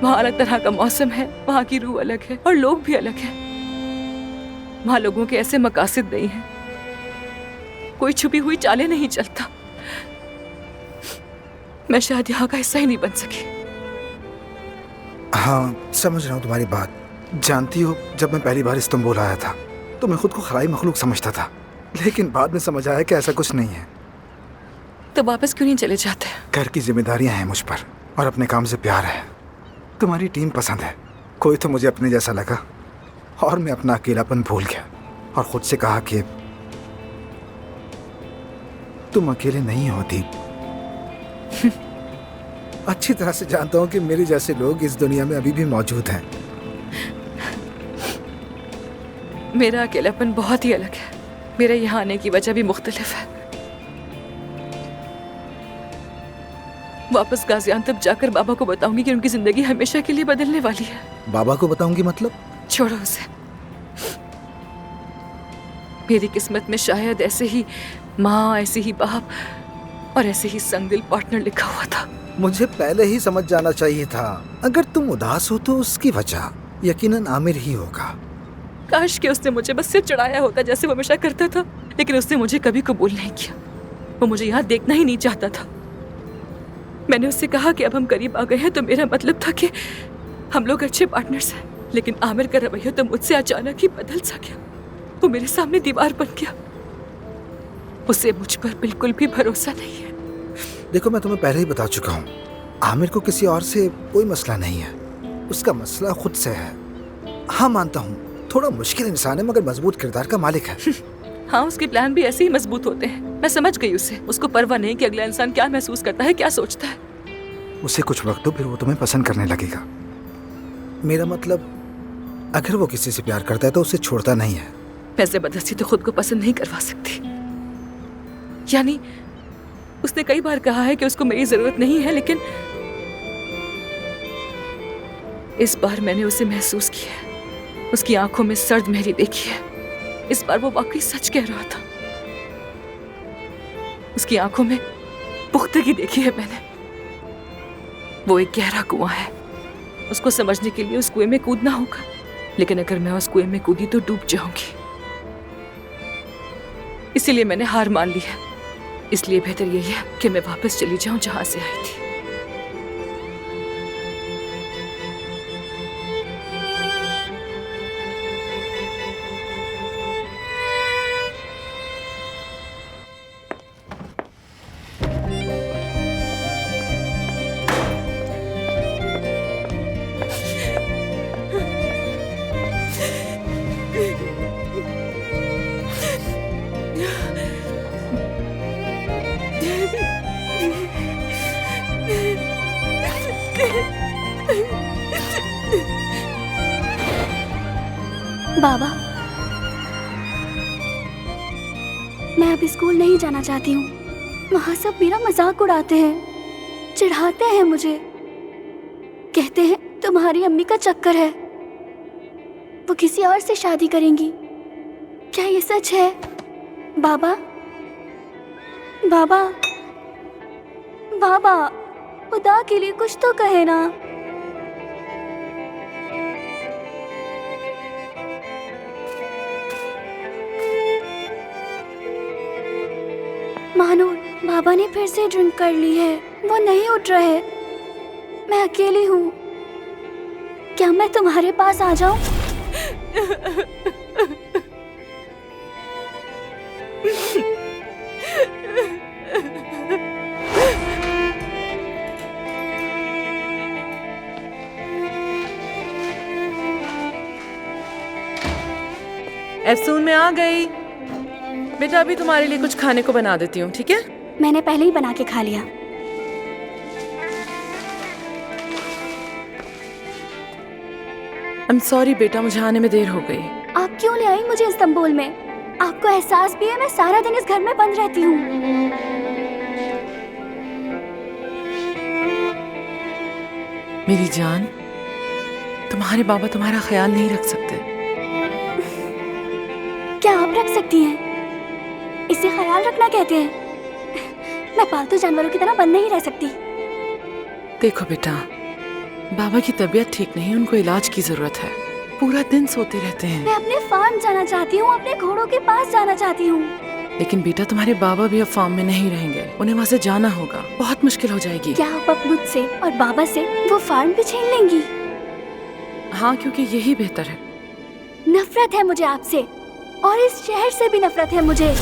Speaker 1: वहाँ अलग तरह का मौसम है, वहाँ की रूह अलग है और लोग भी अलग हैं। वहाँ लोगों के ऐसे मकासद नहीं हैं, कोई छुपी हुई चालें नहीं चलता। मैं शायद यहाँ का हिस्सा ही नहीं बन सकी।
Speaker 13: हाँ, समझ रहा हूँ तुम्हारी बात। जानती हो, जब मैं पहली बार इस्तांबुल आया था तो मैं खुद को खलाई मखलूक समझता था, लेकिन बाद में समझ आया कि ऐसा कुछ नहीं है।
Speaker 1: तो वापस क्यों नहीं चले जाते?
Speaker 13: घर की जिम्मेदारियां हैं मुझ पर और अपने काम से प्यार है। तुम्हारी टीम पसंद है। कोई तो मुझे अपने जैसा लगा और मैं अपना अकेलापन भूल गया और खुद से कहा कि तुम अकेले नहीं हो दीप। अच्छी तरह से जानता हूँ कि मेरे जैसे लोग इस दुनिया में अभी भी मौजूद हैं।
Speaker 1: मेरा अकेलापन बहुत ही अलग है। मेरे यहाँ आने की वजह भी मुख्तलिफ है। वापस गाजियाबाद जाकर बाबा को बताऊंगी कि उनकी जिंदगी हमेशा के लिए बदलने वाली है।
Speaker 13: बाबा को बताऊंगी मतलब?
Speaker 1: छोड़ो उसे। मेरी किस्मत में शायद ऐसे ही माँ, ऐसे ही बाप और ऐसे ही संगदिल पार्टनर लिखा हुआ था।
Speaker 13: मुझे पहले ही समझ जाना चाहिए था। अगर तुम उदास हो तो उसकी वजह यकीनन आमिर ही होगा।
Speaker 1: काश कि उसने मुझे बस सिर चढ़ाया होता जैसे वो हमेशा करता था, लेकिन उसने मुझे कभी कबूल नहीं किया। वो मुझे यहाँ देखना ही नहीं चाहता था। मैंने उससे कहा कि अब हम करीब आ गए हैं तो मेरा मतलब था कि हम लोग अच्छे पार्टनर्स हैं, लेकिन आमिर का रवैया तो मुझसे अचानक ही बदल सा गया। वो मेरे सामने दीवार बन गया। उसे मुझ पर बिल्कुल भी भरोसा नहीं है।
Speaker 13: देखो, मैं तुम्हें पहले ही बता चुका हूँ, आमिर को किसी और से कोई मसला नहीं है। उसका मसला खुद से है। हाँ, मानता हूँ थोड़ा मुश्किल इंसान है मगर मजबूत किरदार का मालिक है।
Speaker 1: हाँ, उसके प्लान भी ऐसे ही मजबूत होते हैं। मैं समझ गई उसे। उसको परवाह नहीं कि अगला इंसान क्या महसूस करता है, क्या सोचता है।
Speaker 13: उसे कुछ वक्त दो, फिर वो तुम्हें पसंद करने लगेगा। मेरा मतलब, अगर वो किसी से प्यार करता है तो उसे छोड़ता नहीं है।
Speaker 1: मैं जबरदस्ती तो खुद को पसंद नहीं करवा सकती। यानी उसने कई बार कहा है कि उसको मेरी जरूरत नहीं है, लेकिन इस बार मैंने उसे महसूस किया है। उसकी आंखों में सर्द मेहरी देखी है। इस बार वो वाकई सच कह रहा था। उसकी आंखों में पुख्तगी देखी है मैंने। वो एक गहरा कुआं है। उसको समझने के लिए उस कुएं में कूदना होगा, लेकिन अगर मैं उस कुएं में कूदी तो डूब जाऊंगी। इसीलिए मैंने हार मान ली है। इसलिए बेहतर यही है कि मैं वापस चली जाऊं जहां से आई थी।
Speaker 18: बाबा, मैं अब स्कूल नहीं जाना चाहती हूँ। वहाँ सब मेरा मजाक उड़ाते हैं, चिढ़ाते हैं मुझे। कहते हैं तुम्हारी अम्मी का चक्कर है, वो किसी और से शादी करेंगी। क्या ये सच है? बाबा, बाबा, बाबा, खुदा के लिए कुछ तो कहे ना। मानूर, बाबा ने फिर से ड्रिंक कर ली है। वो नहीं उठ रहे। मैं अकेली हूँ। क्या मैं तुम्हारे पास आ जाऊं?
Speaker 6: एफसून में आ गई। बेटा, अभी तुम्हारे लिए कुछ खाने को बना देती हूँ, ठीक है?
Speaker 18: मैंने पहले ही बना के खा लिया।
Speaker 6: I'm sorry बेटा, मुझे आने में देर हो गई।
Speaker 18: आप क्यों ले आई मुझे इस्तांबुल में? आपको एहसास भी है मैं सारा दिन इस घर में बंद रहती हूँ।
Speaker 6: मेरी जान, तुम्हारे बाबा तुम्हारा ख्याल नहीं रख सकते।
Speaker 18: क्या आप रख सकती हैं? इसे ख्याल रखना कहते हैं। मैं पालतू जानवरों की तरह बंद नहीं रह सकती।
Speaker 6: देखो बेटा, बाबा की तबीयत ठीक नहीं, उनको इलाज की जरूरत है। पूरा दिन सोते रहते हैं।
Speaker 18: मैं अपने फार्म जाना चाहती हूँ, अपने घोड़ों के पास जाना चाहती हूँ।
Speaker 6: लेकिन बेटा, तुम्हारे बाबा भी अब फार्म में नहीं रहेंगे, उन्हें वहाँ से जाना होगा, बहुत मुश्किल हो जाएगी।
Speaker 18: क्या आप अब मुझसे और बाबा से वो फार्म भी छीन लेंगी?
Speaker 6: हाँ, क्योंकि यही बेहतर है।
Speaker 18: नफरत है मुझे आपसे, और इस शहर से भी नफरत है मुझे।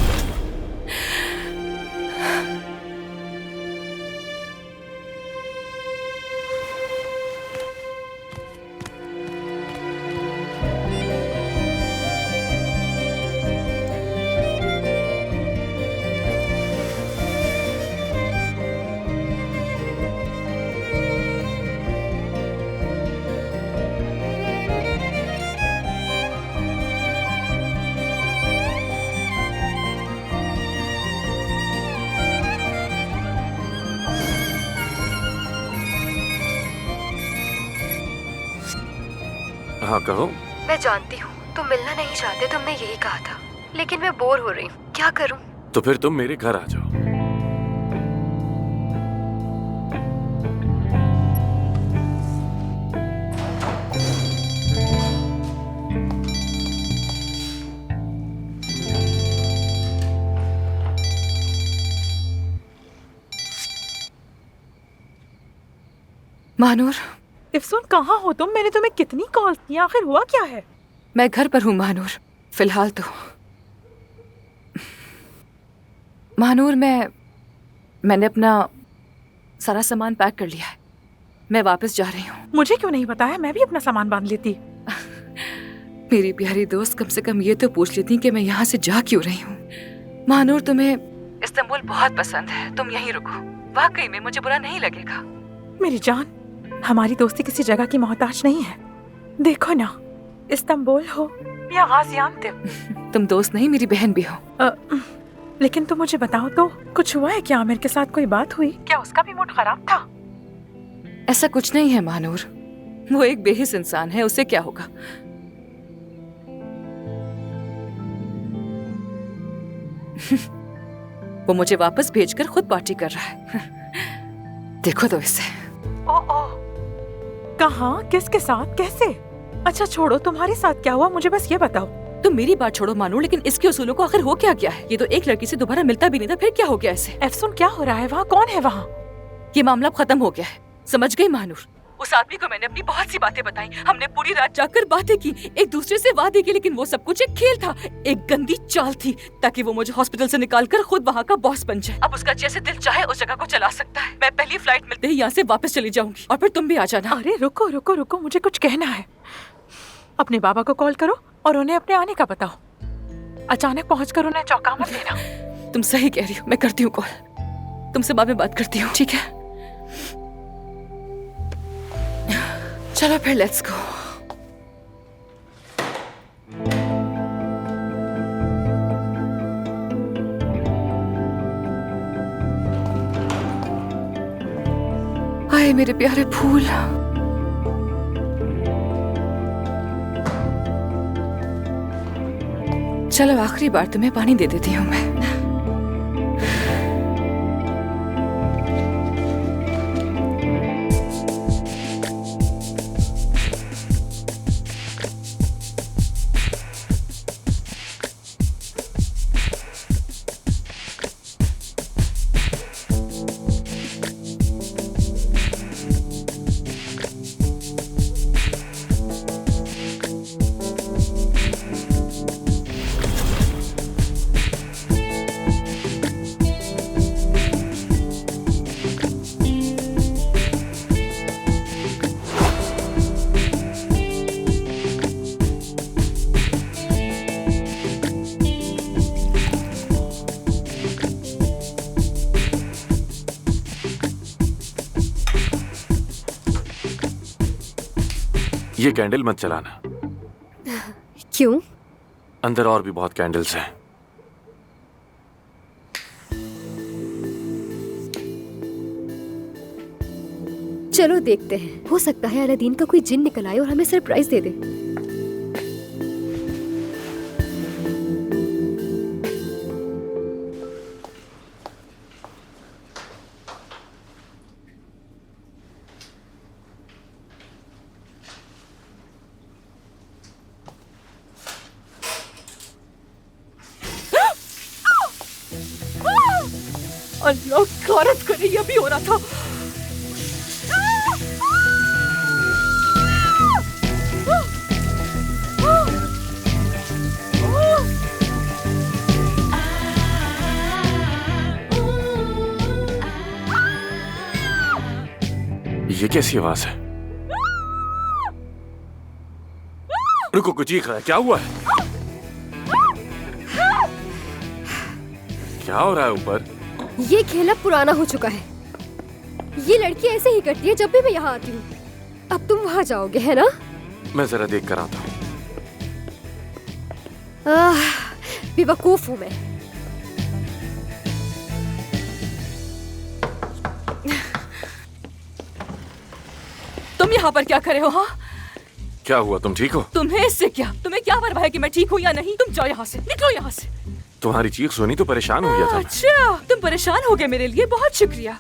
Speaker 3: हाँ कहो।
Speaker 15: मैं जानती हूँ तुम मिलना नहीं चाहते, तुमने यही कहा था, लेकिन मैं बोर हो रही हूँ, क्या करूँ?
Speaker 3: तो फिर तुम मेरे घर आ जाओ।
Speaker 1: महानूर,
Speaker 17: इफ्सून कहाँ हो तुम? मैंने तुम्हें कितनी कॉल की, आखिर हुआ क्या है?
Speaker 1: मैं घर पर हूँ महानूर, फिलहाल तो। महानूर, मैंने अपना सारा सामान पैक कर लिया है, मैं वापस जा रही हूँ।
Speaker 17: मुझे क्यों नहीं बताया? मैं भी अपना सामान बांध लेती।
Speaker 1: मेरी प्यारी दोस्त, कम से कम ये तो पूछ लेती कि मैं यहाँ से जा क्यों रही हूँ। महानूर, तुम्हें इस्तांबुल बहुत पसंद है, तुम यहीं रुको, वाकई में मुझे बुरा नहीं लगेगा।
Speaker 17: मेरी जान, हमारी दोस्ती किसी जगह की मोहताज नहीं है। देखो ना, इस्तांबुल हो या गाजियान्तेप,
Speaker 1: तुम दोस्त नहीं, मेरी बहन भी हो।
Speaker 17: लेकिन तुम मुझे बताओ तो, कुछ हुआ है क्या? आमिर के साथ कोई बात हुई क्या? उसका भी मूड खराब था?
Speaker 1: ऐसा कुछ नहीं है महानूर, वो एक बेहिस इंसान है, उसे क्या होगा। वो मुझे वापस भेजकर खुद पार्टी कर रहा है। देखो तो इसे।
Speaker 17: कहाँ, किसके साथ, कैसे? अच्छा छोड़ो, तुम्हारे साथ क्या हुआ मुझे बस ये बताओ।
Speaker 1: तुम मेरी बात छोड़ो मानूर, लेकिन इसके उसूलों को आखिर हो क्या गया है? ये तो एक लड़की से दोबारा मिलता भी नहीं था, फिर क्या हो गया इसे?
Speaker 17: एफसून, क्या हो रहा है वहाँ? कौन है वहाँ?
Speaker 1: ये मामला खत्म हो गया है, समझ गई मानूर? उस आदमी को मैंने अपनी बहुत सी बातें बताई, हमने पूरी रात जाकर बातें की, एक दूसरे से वादे किए, लेकिन वो सब कुछ एक खेल था, एक गंदी चाल थी, ताकि वो मुझे हॉस्पिटल से निकालकर खुद वहाँ का बॉस बन जाए। अब उसका जैसे दिल चाहे उस जगह को चला सकता है। मैं पहली फ्लाइट मिलते ही यहाँ से वापस चली जाऊंगी, और फिर तुम भी आ जाना।
Speaker 17: अरे रुको रुको रुको, मुझे कुछ कहना है। अपने बाबा को कॉल करो और उन्हें अपने आने का बताओ। अचानक पहुँचकर उन्हें चौंका मत देना।
Speaker 1: तुम सही कह रही हो, मैं करती हूँ कॉल, तुमसे बाद में बात करती हूँ, ठीक है? चलो फिर, लेट्स गो। आए मेरे प्यारे फूल। चलो आखिरी बार तुम्हें पानी दे देती हूँ मैं।
Speaker 3: ये कैंडल मत चलाना।
Speaker 15: क्यों?
Speaker 3: अंदर और भी बहुत कैंडल्स हैं।
Speaker 15: चलो देखते हैं, हो सकता है अलादीन का कोई जिन निकल आए और हमें सरप्राइज दे दे।
Speaker 1: अल्लाह गारत करे, ये भी हो रहा था।
Speaker 3: ये कैसी आवाज है? रुको, कुछ चीख रहा है, क्या हुआ है? क्या हो रहा है ऊपर?
Speaker 19: ये खेल अब पुराना हो चुका है। ये लड़की ऐसे ही करती है जब भी मैं यहाँ आती हूँ। अब तुम वहाँ जाओगे, है ना?
Speaker 3: मैं जरा देख कर आता हूँ।
Speaker 19: बेवकूफ हूँ मैं।
Speaker 1: तुम यहाँ पर क्या कर रहे हो? हाँ,
Speaker 3: क्या हुआ? तुम ठीक हो?
Speaker 1: तुम्हें इससे क्या? तुम्हें क्या परवाह है कि मैं ठीक हूँ या नहीं? तुम जाओ यहाँ से, निकलो यहाँ से।
Speaker 3: तुम्हारी चीख सुनी तो परेशान हो गया था मैं।
Speaker 1: अच्छा, तुम परेशान हो गए मेरे लिए, बहुत शुक्रिया।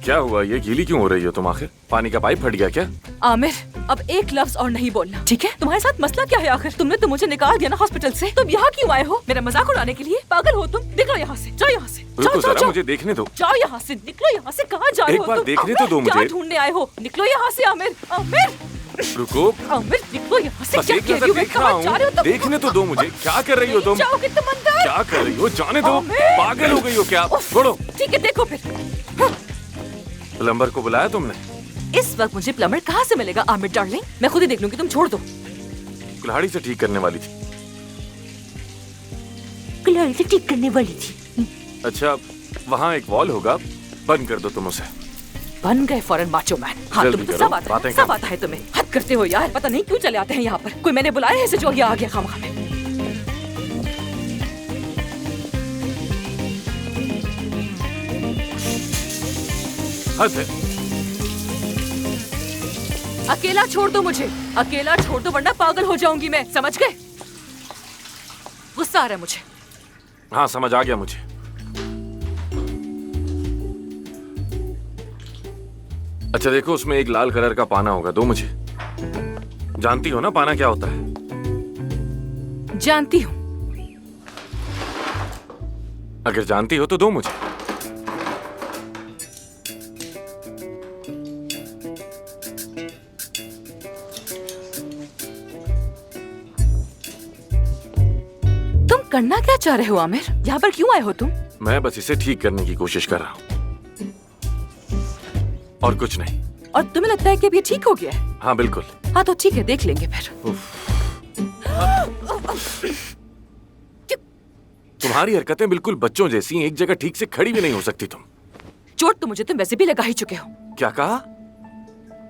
Speaker 3: क्या हुआ? ये गीली क्यों हो रही हो तुम? आखिर पानी का पाइप फट गया क्या?
Speaker 1: आमिर, अब एक लफ्ज और नहीं बोलना, ठीक है? तुम्हारे साथ मसला क्या है आखिर? तुमने तो मुझे निकाल दिया ना हॉस्पिटल से। तुम यहाँ क्यों आए हो? मेरा मजाक उड़ाने के लिए? पागल हो तुम? निकलो यहाँ से, जाओ यहाँ से।
Speaker 3: रुको जरा, मुझे देखने दो।
Speaker 1: जाओ यहाँ से, निकलो यहाँ से। कहाँ जा रहे हो?
Speaker 3: एक बार देखने तो दो मुझे।
Speaker 1: क्या ढूंढने आए हो? निकलो यहाँ से आमिर। आमिर
Speaker 3: रुको,
Speaker 1: आमिर निकलो यहाँ से।
Speaker 3: बस
Speaker 1: क्या
Speaker 3: एक
Speaker 1: कह
Speaker 3: नजर
Speaker 1: रही हो?
Speaker 3: देख रहा
Speaker 1: कहाँ जा रहे हो
Speaker 3: हूँ,
Speaker 1: तुम?
Speaker 3: देखने तो दो मुझे। क्या कर रही हो तुम?
Speaker 1: जाओगे तुम अंदर?
Speaker 3: क्या कर रही हो? जाने दो। पागल हो गई हो क्या? छोड़ो।
Speaker 1: ठीक है, देखो फिर।
Speaker 3: प्लम्बर को बुलाया तुमने?
Speaker 1: इस वक्त मुझे प्लम्बर कहाँ से मिलेगा आमिर डार्लिंग? मैं खुद ही देख लूंगी, तुम छोड़ दो।
Speaker 3: कुल्हाड़ी से ठीक करने वाली थी।
Speaker 1: कुल्हाड़ी से ठीक करने वाली थी?
Speaker 3: अच्छा, वहाँ एक वॉल होगा, बंद कर दो तुम उसे।
Speaker 1: बन गए फौरन माचो मैन। हाँ,
Speaker 3: जल्दी
Speaker 1: तुम्हें तो
Speaker 3: करो,
Speaker 1: सब आता है,
Speaker 3: बातें
Speaker 1: सब
Speaker 3: करो।
Speaker 1: आता है तुम्हें। हद करते हो यार, पता नहीं क्यों चले आते हैं यहाँ पर। कोई मैंने बुलाया है इसे जो ये आ गया खामखा में।
Speaker 3: हद है।
Speaker 1: अकेला छोड़ दो मुझे, अकेला छोड़ दो वरना पागल हो जाऊंगी मैं, समझ गए? गुस्सा आ रहा है मुझे।
Speaker 3: हाँ, समझ आ गया मुझे। अच्छा देखो, उसमें एक लाल कलर का पाना होगा, दो मुझे। जानती हो ना पाना क्या होता है?
Speaker 1: जानती हूँ।
Speaker 3: अगर जानती हो तो दो मुझे।
Speaker 1: तुम करना क्या चाह रहे हो आमिर? यहाँ पर क्यों आए हो तुम?
Speaker 3: मैं बस इसे ठीक करने की कोशिश कर रहा हूँ, और कुछ नहीं।
Speaker 1: और तुम्हें लगता है कि अब ये ठीक हो गया है?
Speaker 3: हाँ बिल्कुल।
Speaker 1: हाँ तो ठीक है, देख लेंगे फिर।
Speaker 3: तुम्हारी हरकतें बिल्कुल बच्चों जैसी हैं, एक जगह ठीक से खड़ी भी नहीं हो सकती तुम।
Speaker 1: चोट तो मुझे तुम वैसे भी लगा ही चुके हो।
Speaker 3: क्या कहा?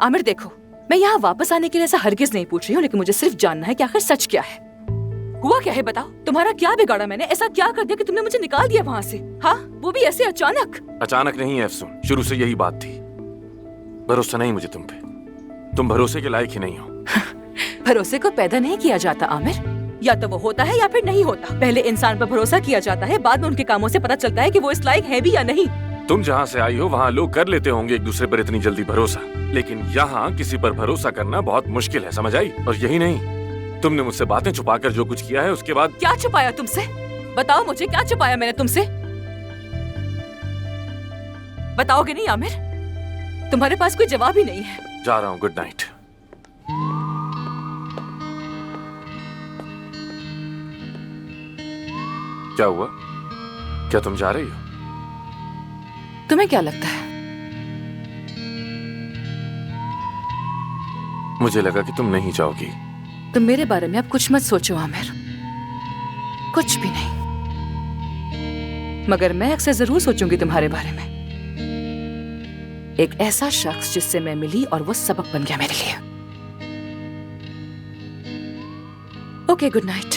Speaker 1: आमिर देखो, मैं यहाँ वापस आने के लिए ऐसा हरगिज नहीं पूछ रही हूँ, लेकिन मुझे सिर्फ जानना है कि आखिर सच क्या है। हुआ क्या है बताओ? तुम्हारा क्या बिगाड़ा मैंने? ऐसा क्या कर दिया कि तुमने मुझे निकाल दिया वहाँ से? हाँ, वो भी ऐसे अचानक।
Speaker 3: अचानक नहीं है अफसून, शुरू से यही बात थी। भरोसा नहीं मुझे तुम पे, तुम भरोसे के लायक ही नहीं हो।
Speaker 1: भरोसे को पैदा नहीं किया जाता आमिर, या तो वो होता है या फिर नहीं होता। पहले इंसान पर भरोसा किया जाता है, बाद में उनके कामों से पता चलता है कि वो इस लायक है भी या नहीं।
Speaker 3: तुम जहाँ से आई हो वहाँ लोग कर लेते होंगे एक दूसरे पर इतनी जल्दी भरोसा, लेकिन यहाँ किसी पर भरोसा करना बहुत मुश्किल है, समझ आई? और यही नहीं, तुमने मुझसे बातें छुपाकर जो कुछ किया है उसके बाद।
Speaker 1: क्या छुपाया तुमसे? बताओ मुझे, क्या छुपाया मैंने तुमसे? बताओगे नहीं आमिर? तुम्हारे पास कोई जवाब ही नहीं है।
Speaker 3: जा रहा हूँ, गुड नाइट। क्या हुआ? क्या तुम जा रही हो?
Speaker 1: तुम्हें क्या लगता है?
Speaker 3: मुझे लगा कि तुम नहीं जाओगी।
Speaker 1: तुम मेरे बारे में अब कुछ मत सोचो आमिर, कुछ भी नहीं। मगर मैं अक्सर जरूर सोचूंगी तुम्हारे बारे में। एक ऐसा शख्स जिससे मैं मिली और वो सबक बन गया मेरे लिए। Okay, good night.